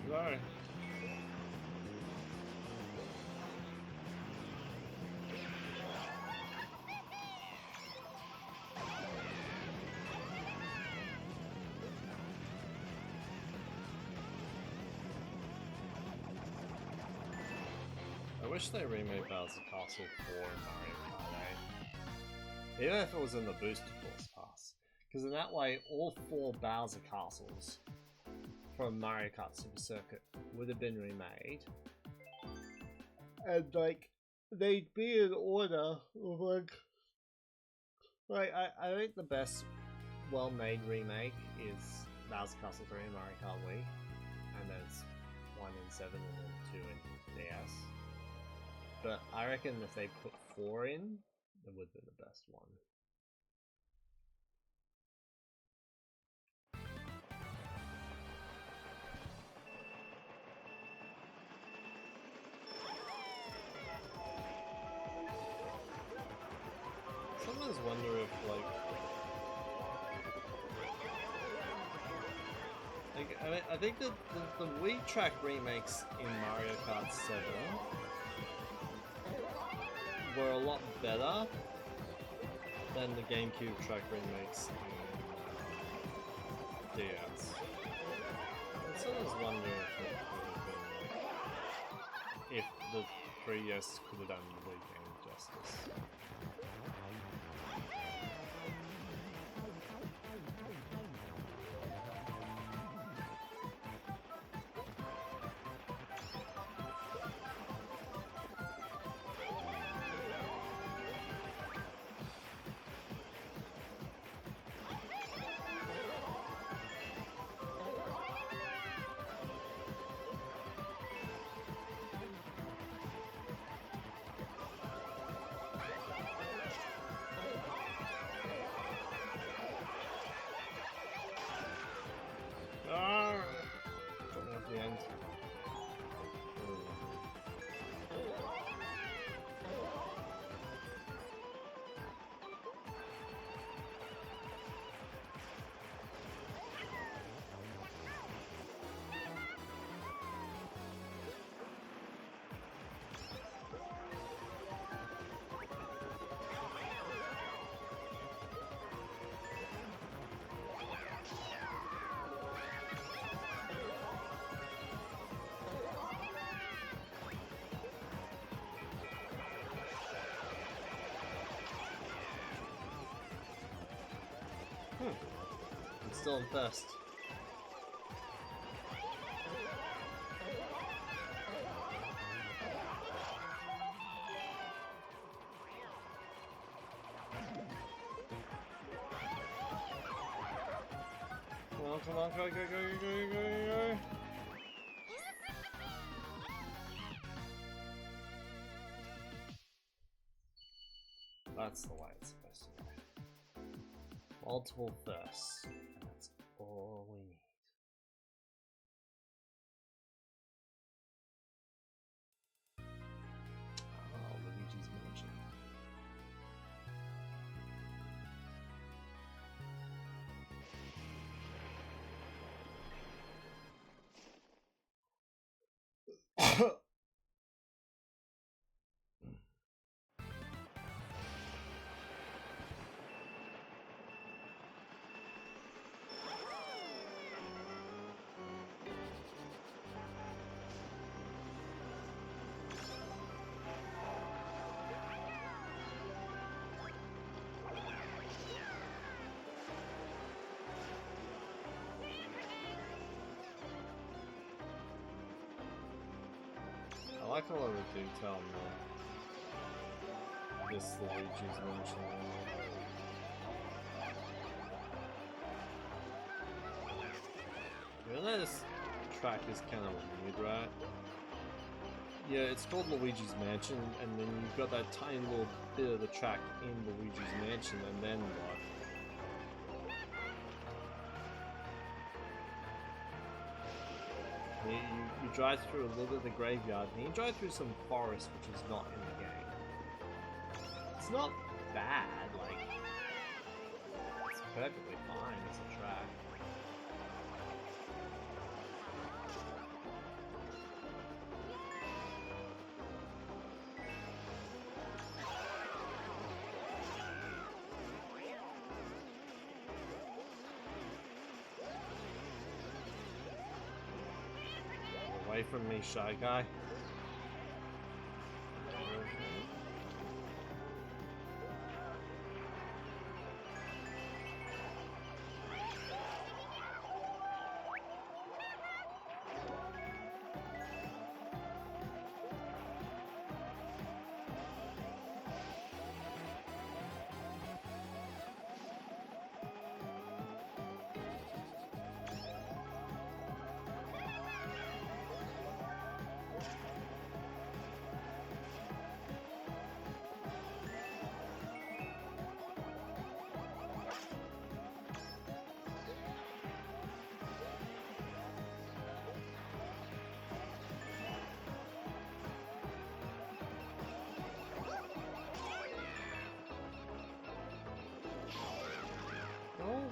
Sorry. I wish they remade Bowser Castle 4 in Mario Kart 8. Even if it was in the Booster Force Pass. Because in that way, all 4 Bowser castles from Mario Kart Super Circuit would have been remade. And like, they'd be in order of I think the best well-made remake is Bowser Castle 3 in Mario Kart Wii. And there's 1 in 7 and then 2 in DS. But I reckon if they put 4 in, it would be the best one. Sometimes wonder if I think that the Wii track remakes in Mario Kart 7 were a lot better than the GameCube track remakes in DS. I sometimes wonder if the 3DS could have done the Wii game justice. The end. I'm still in first. Come on, go. That's the way it's supposed to go. Multiple firsts. That's all we need. Oh, Luigi's Mansion. I like a lot of the detail in this Luigi's Mansion. You know this track is kind of weird, right? Yeah, it's called Luigi's Mansion, and then you've got that tiny little bit of the track in Luigi's Mansion, and then what? You drive through a little bit of the graveyard, and you drive through some forest, which is not in the game. It's not bad, like, it's perfectly fine as a track. Away from me, Shy Guy.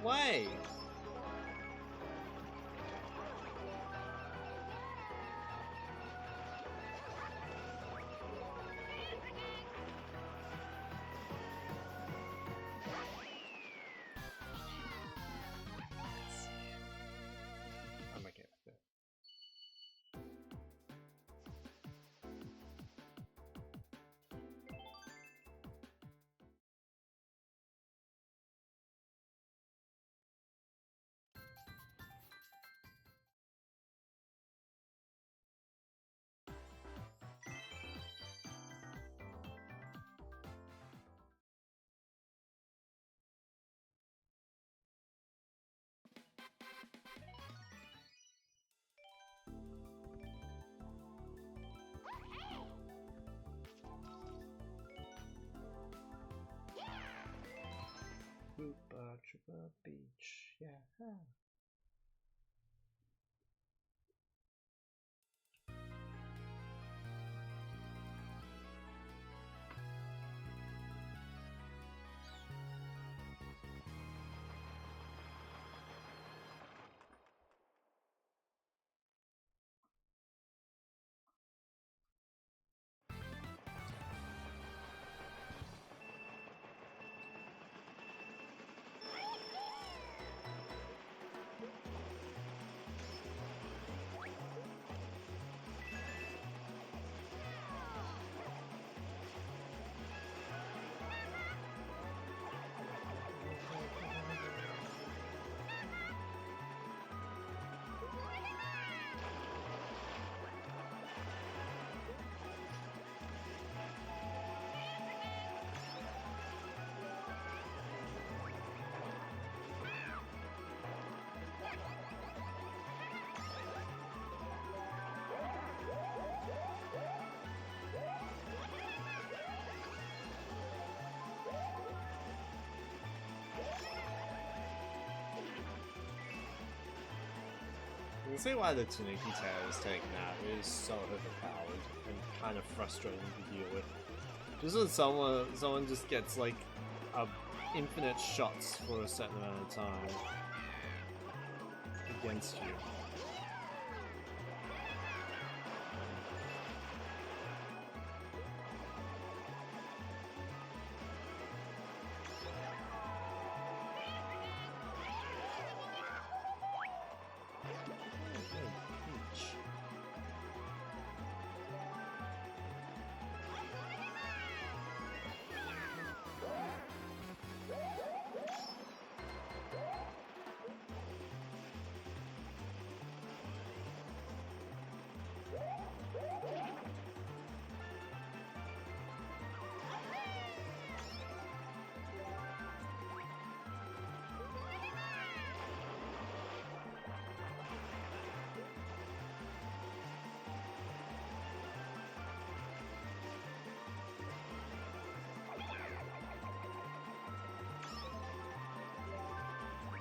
way! I'm okay with it. Boopa Troopa Beach, yeah. You can see why the Tanuki Tail is taken out. It is so overpowered and kind of frustrating to deal with. Just when someone just gets like infinite shots for a certain amount of time against you.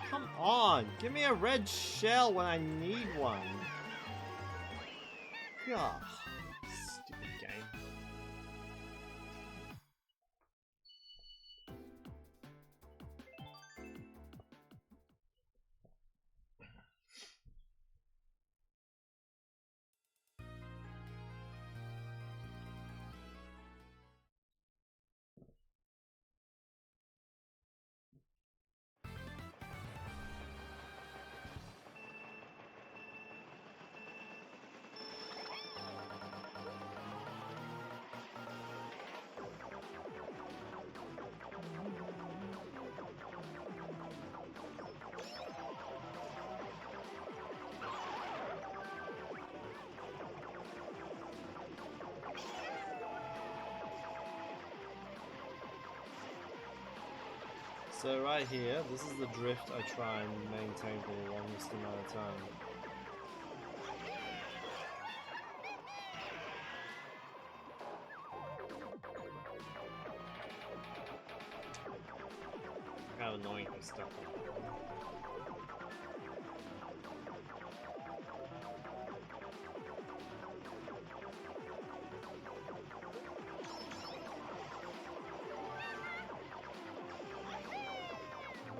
Come on, give me a red shell when I need one. God, stupid game. So right here, this is the drift I try and maintain for the longest amount of time. Kind of annoying for stuff.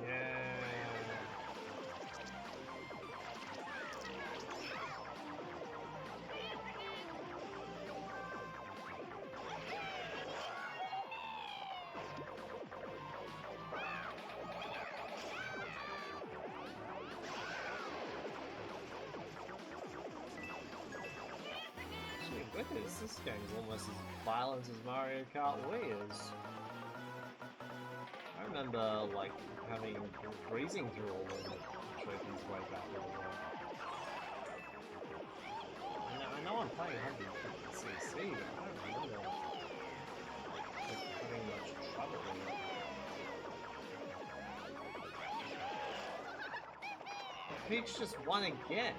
Yeah. Look at this game's almost as violent as Mario Kart Wii is. I remember like freezing through all the trophies way back in the day. I know I'm playing 150cc, but I don't remember like, having much trouble with it. Peach just won again.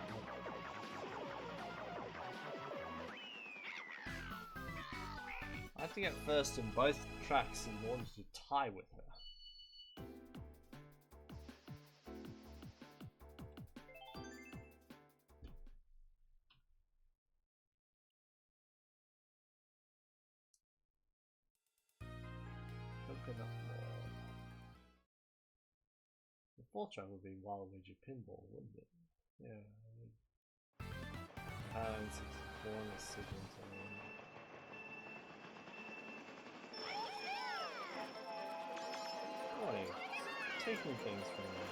I have to get first in both tracks in order to tie with her. Coconut Mall. The fourth track would be Waluigi Pinball, wouldn't it? Yeah. And 64 and a signal time. Boy, taking things from me.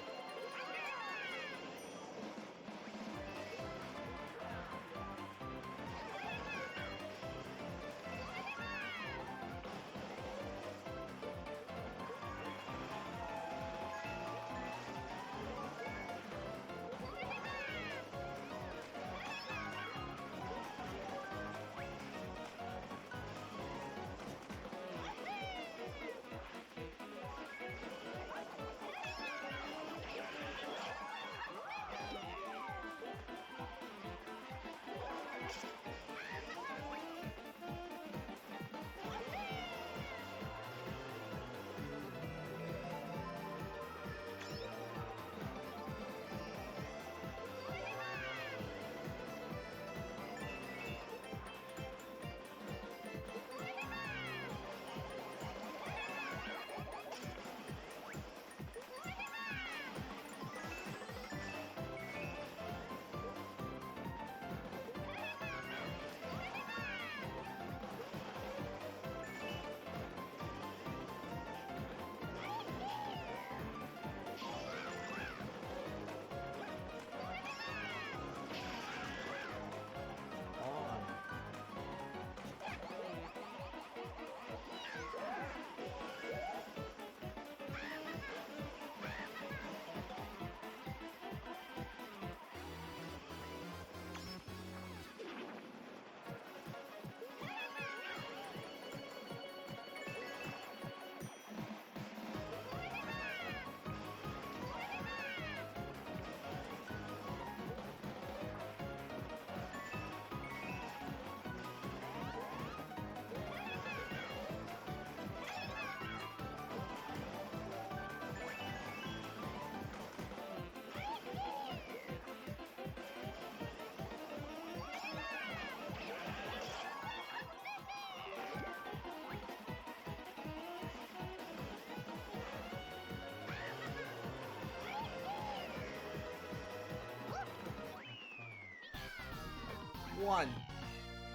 One.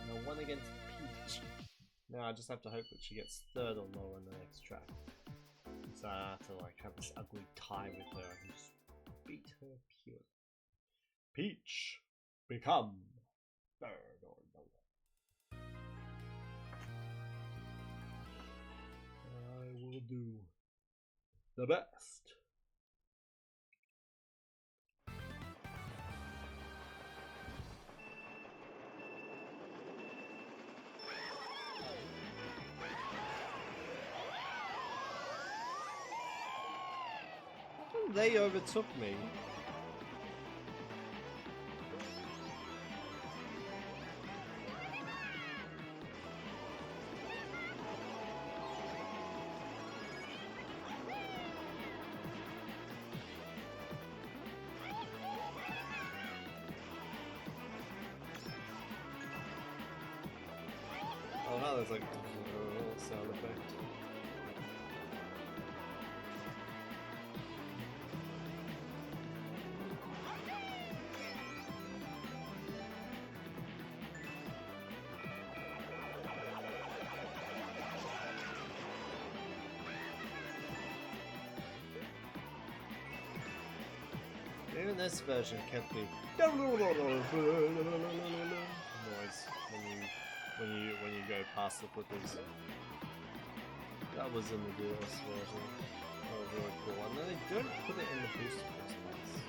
No, one against Peach. Now I just have to hope that she gets third or lower in the next track. So I have to like have this ugly tie with her and just beat her pure. Peach, become third or lower. I will do the best. They overtook me. Oh wow, there's like a little sound effect. Even this version kept the noise when you when you go past the flippers. That was in the DS version. That was really cool. And then they don't put it in the booster course pass.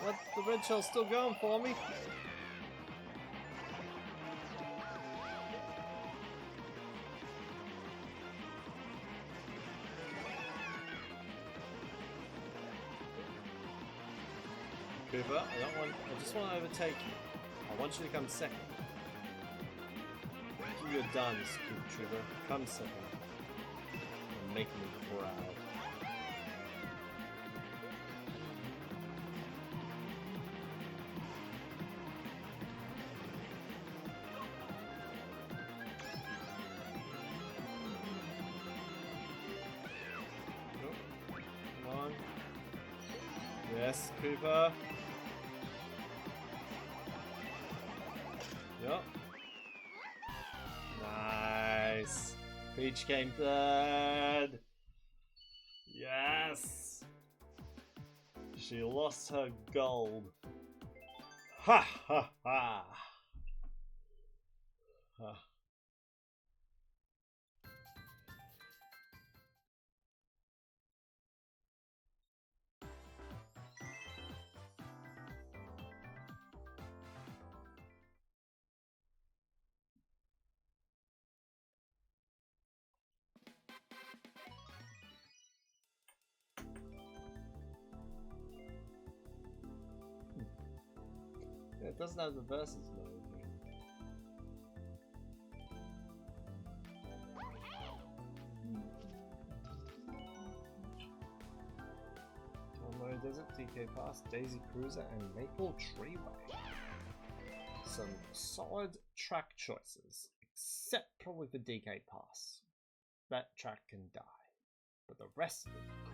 What? The red shell's still going for me? Cooper, I just want to overtake you. I want you to come second. Do your dance, Cooper Trooper. Come second. And make me proud. Yes, Cooper. Yup. Nice. Peach came third. Yes. She lost her gold. Ha ha ha. Ha. Yeah, it doesn't have the versus mode here. Tomo Desert, DK Pass, Daisy Cruiser, and Maple Treeway. Some solid track choices, except probably for DK Pass. That track can die, but the rest of it cool.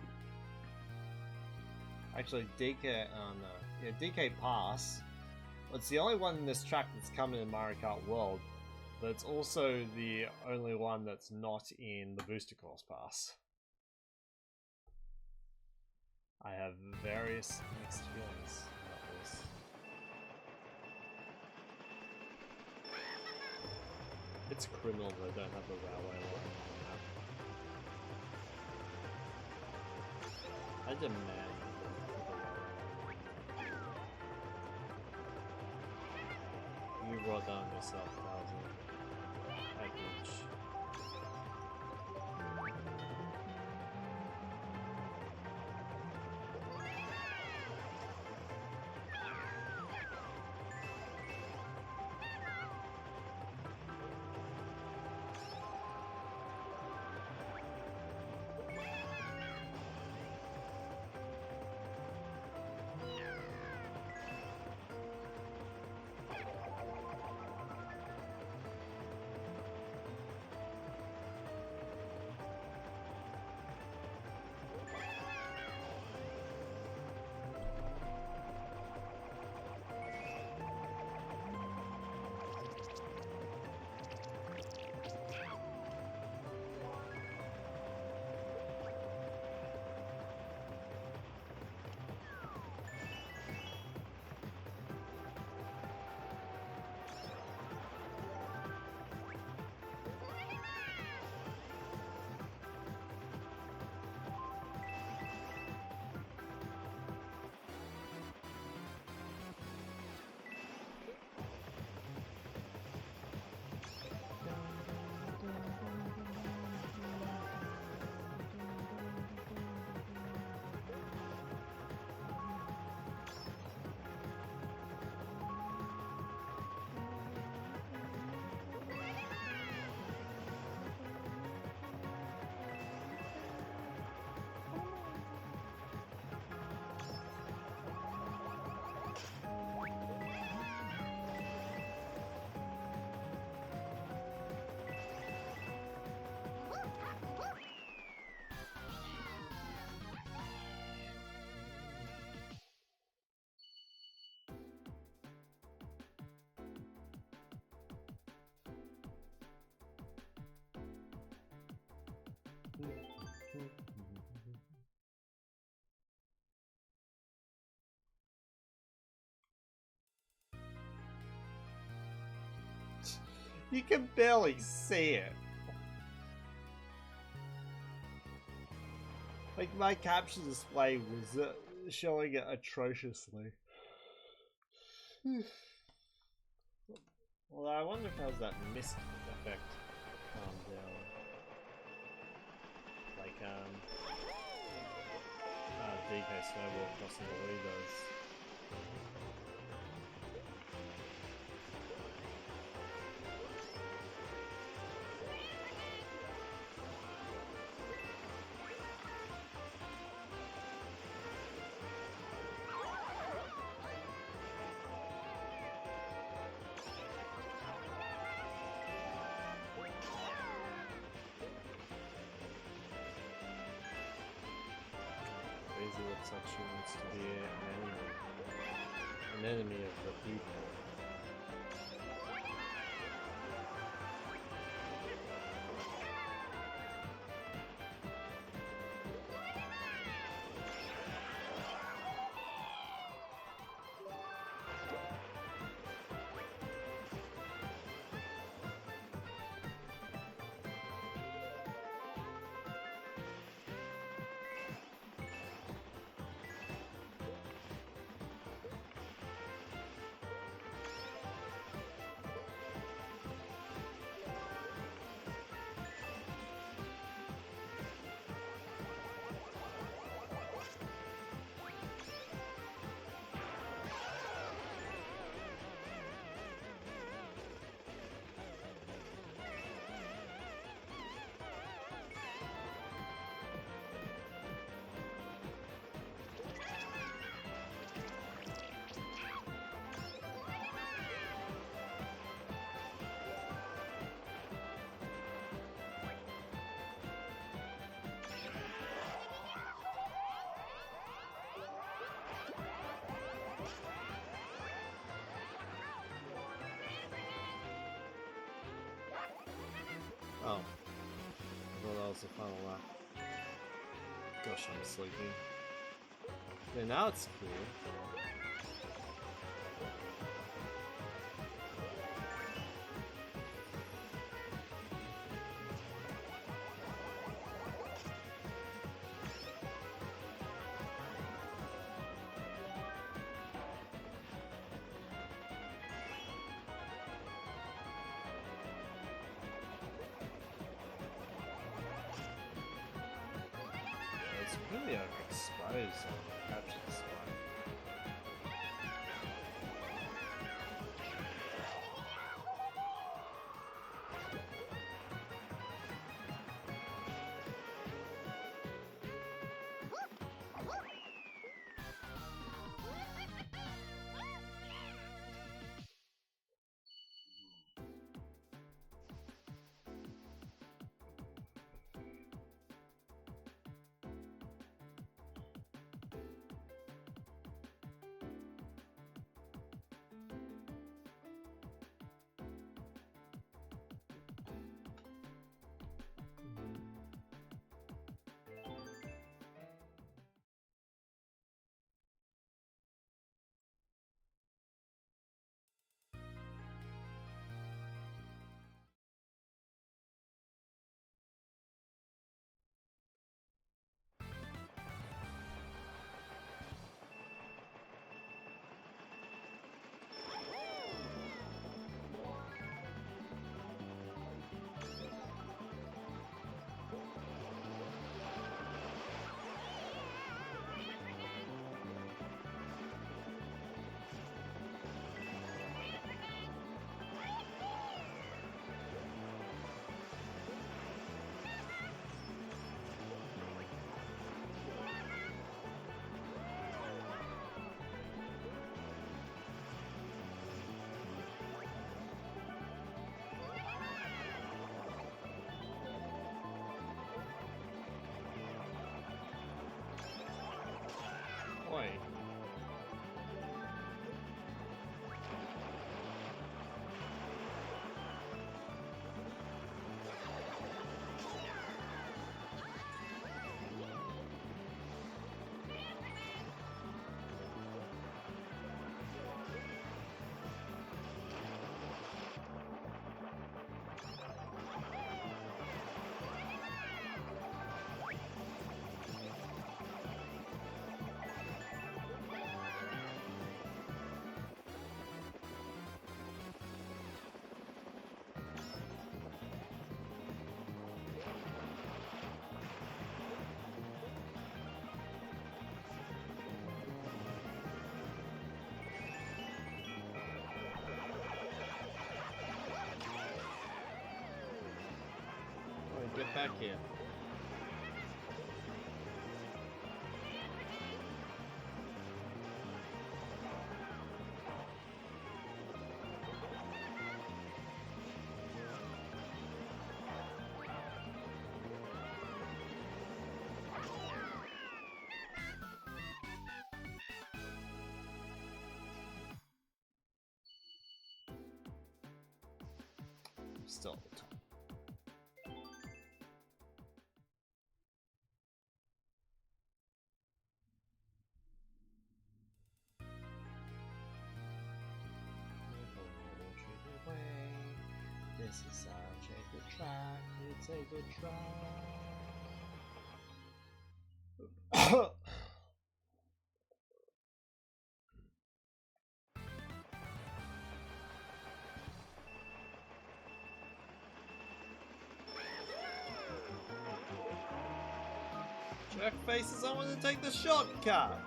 Actually, DK Pass. It's the only one in this track that's coming in Mario Kart World, but it's also the only one that's not in the Booster Course Pass. I have various mixed feelings about this. It's criminal that I don't have the railway line on the map. I demand. You brought down yourself, Bowser. Package. You can barely see it. Like, my capture display was showing it atrociously. Well, I wonder if how's that mist effect calm down. Like, DK Snowball crossing the Wii does. Daisy looks like she wants to be an enemy of the people. Oh. I thought that was the final lap. Gosh, I'm sleepy. Yeah, now it's clear. It's really overexposed on the capture display. Get back here. Still at the top. This is our checkered track, it's a good track. Jack faces, I want to take the shortcut.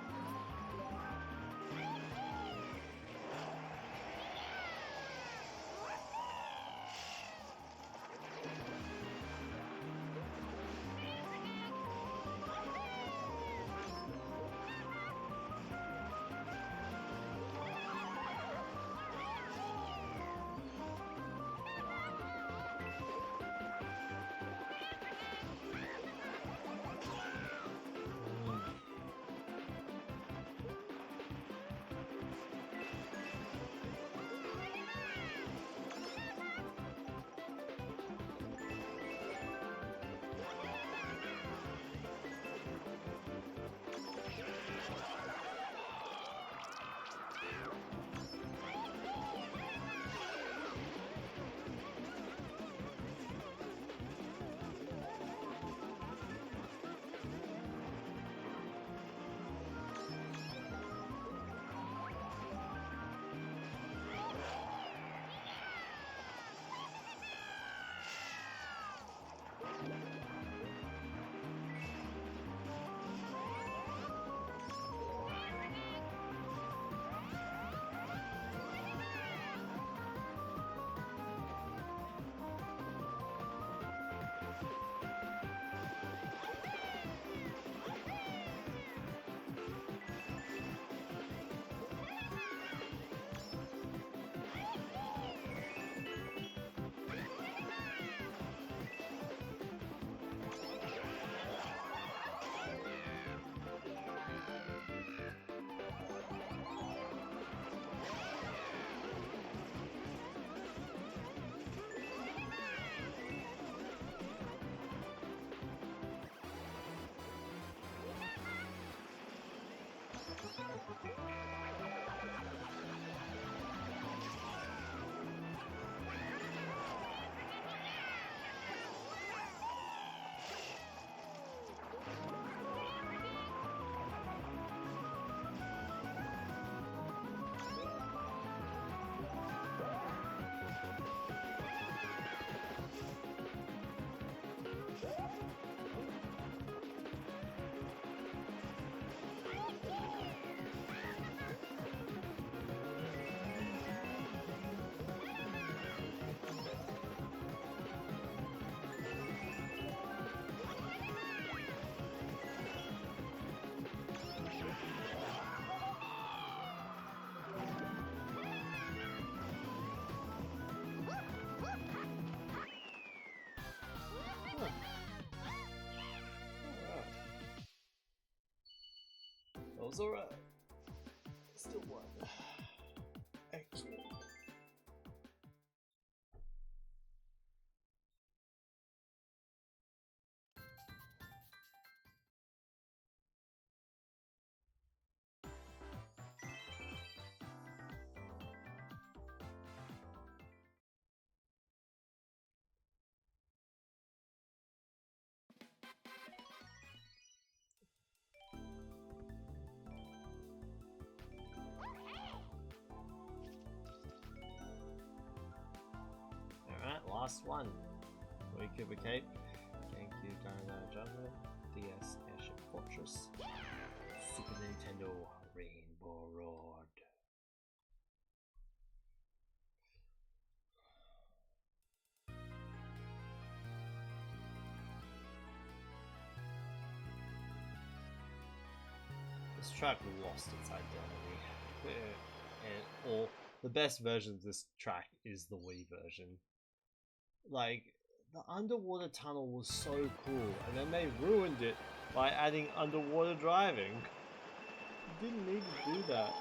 That was alright. Still one. Excellent. Last one. Cooper Cape, GameCube Dino Jungle, DS Airship Fortress, Super Nintendo Rainbow Road. This track lost its identity. Or the best version of this track is the Wii version. Like, the underwater tunnel was so cool, and then they ruined it by adding underwater driving. You didn't need to do that.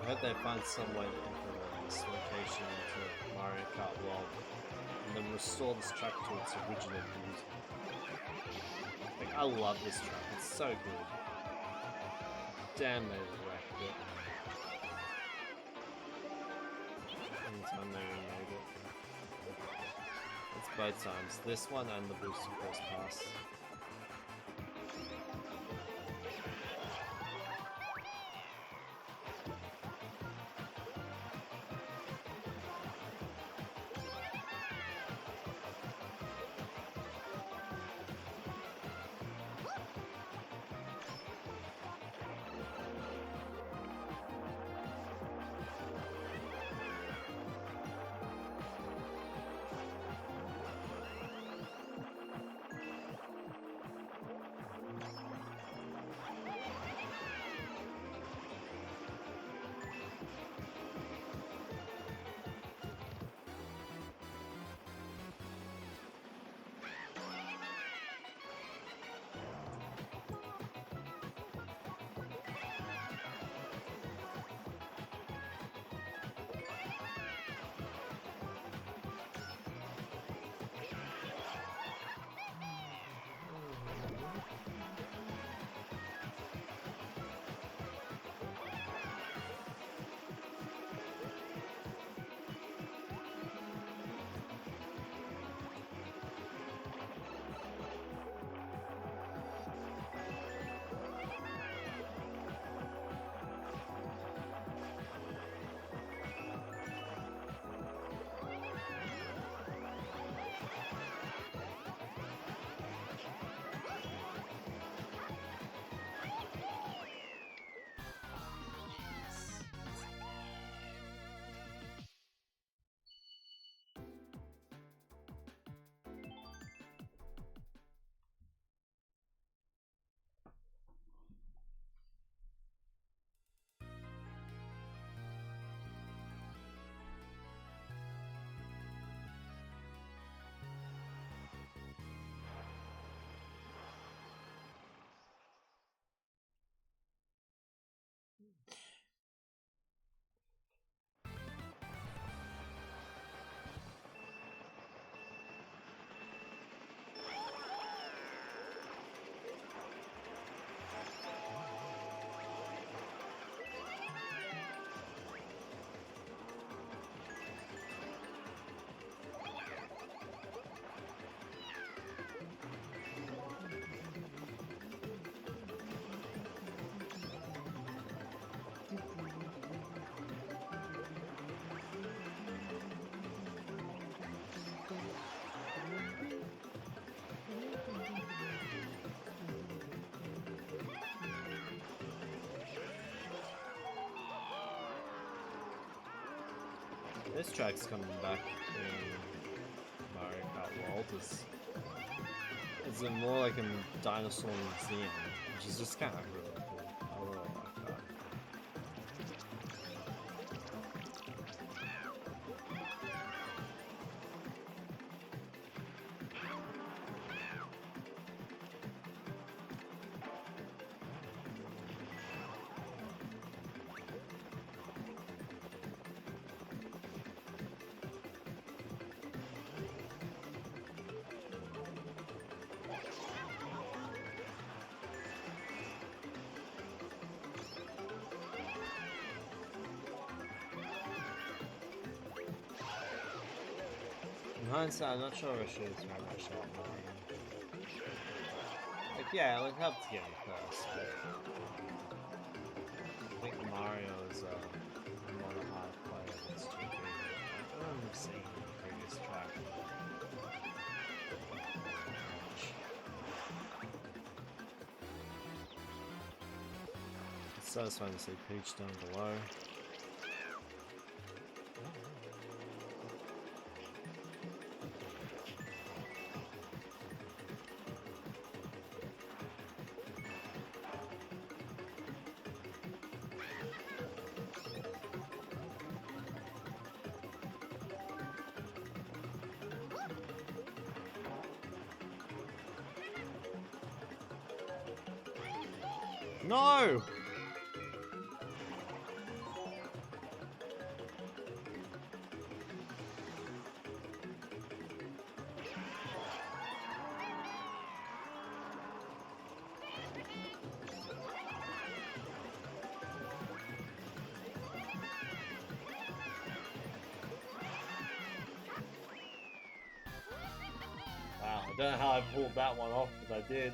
I hope they find some way to implement this location into Mario Kart World and then restore this track to its original beauty. Like, I love this track, it's so good. Damn, they wrecked it. Anytime they remade it. It's both times, this one and the Booster First Pass. This track's coming back in Mario Kart World is it more like a dinosaur museum, which is just kind of really cool. I really like that. In hindsight, I'm not sure if I should have thrown that shot at Mario. Like, yeah, it would help to get him first, but I think Mario is more of a hard player than stupid. I don't remember seeing him in the previous track. It's satisfying to see Peach down below. No! Wow, I don't know how I pulled that one off, but I did.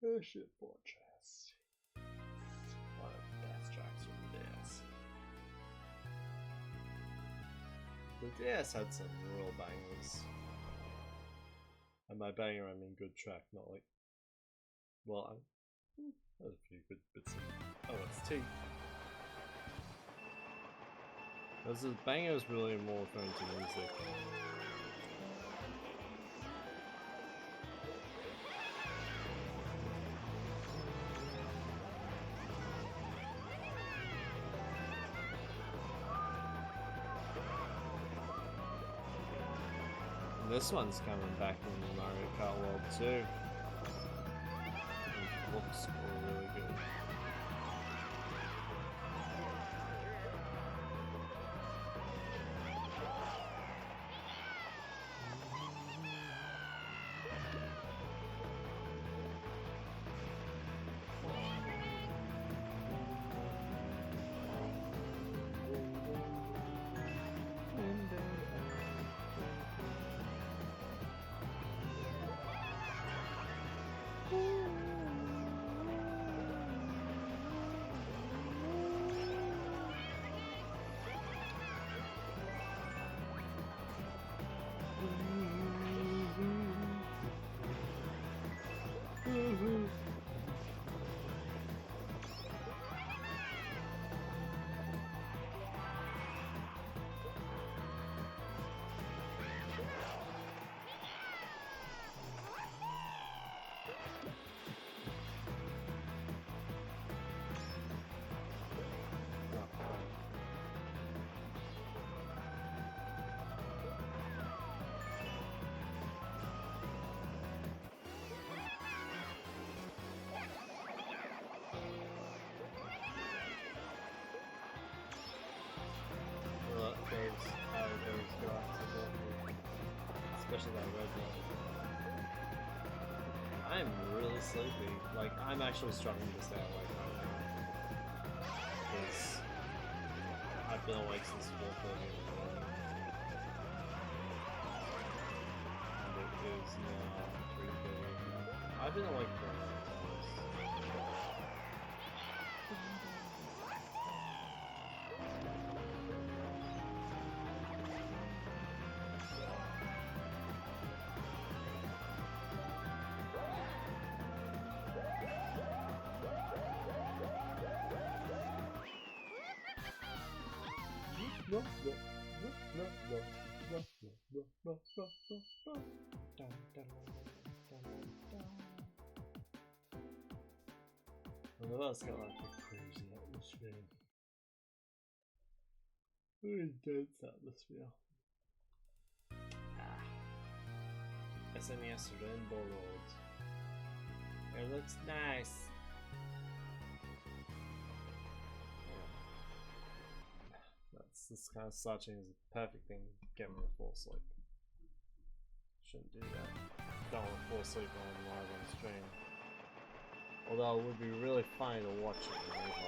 Airship Fortress. One of the best tracks from the DS. The DS had some real bangers. And by banger I mean good track, not like... Well, there's a few good bits of... Oh, it's T. Those bangers really more referring to music. This one's coming back in Mario Kart World too. It looks really good. Especially that red one. I'm really sleepy. Like, I'm actually struggling to stay awake right now. Because I've been awake since 4:30 in the morning. And it is now 3:30. I've been awake for a long time. Well, that's got like a crazy atmosphere. Very dense atmosphere. SNES Rainbow Road. It looks nice. This kind of slouching is a perfect thing to get me to fall asleep. Shouldn't do that. don't want to fall asleep while I'm live on stream. Although it would be really funny to watch it in replay.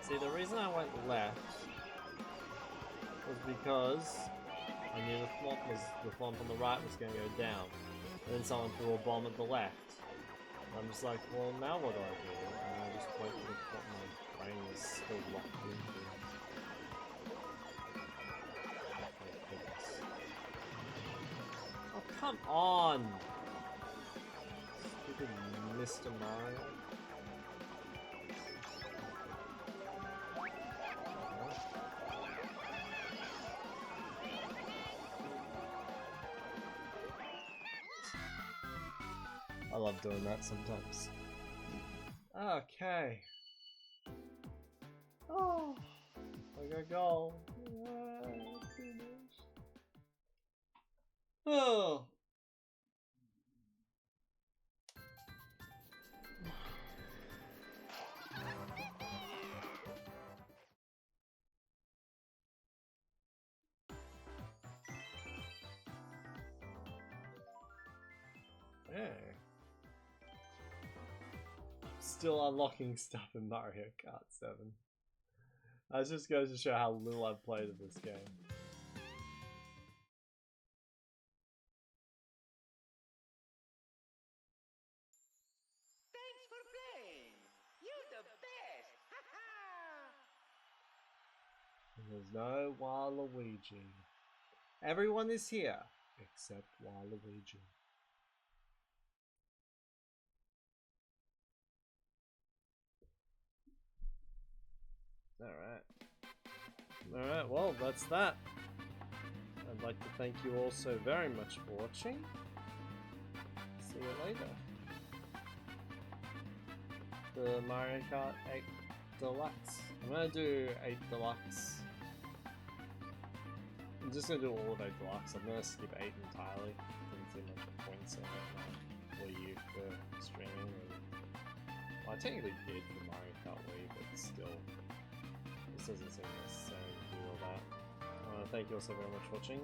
See, the reason I went left was because I knew the thwomp on the right was going to go down, and then someone threw a bomb at the left. And I'm just like, well, now what do I do? And I just wait for what my brain is still locked into. Oh, come on! Stupid Mr. Mario. I love doing that sometimes. Okay. Oh, I got a goal. Oh. Yeah. Still unlocking stuff in Mario Kart 7. That just goes to show how little I've played of this game. Thanks for playing. You're the best. And there's no Waluigi. Everyone is here except Waluigi. Alright, well, that's that. I'd like to thank you all so very much for watching. See you later. The Mario Kart 8 Deluxe. I'm gonna do 8 Deluxe. I'm just gonna do all of 8 Deluxe. I'm gonna skip 8 entirely. Doesn't seem like the points in it for you for streaming. Well, I technically did for Mario Kart Wii, but still. This doesn't seem necessary to do all that. Thank you all so very much for watching.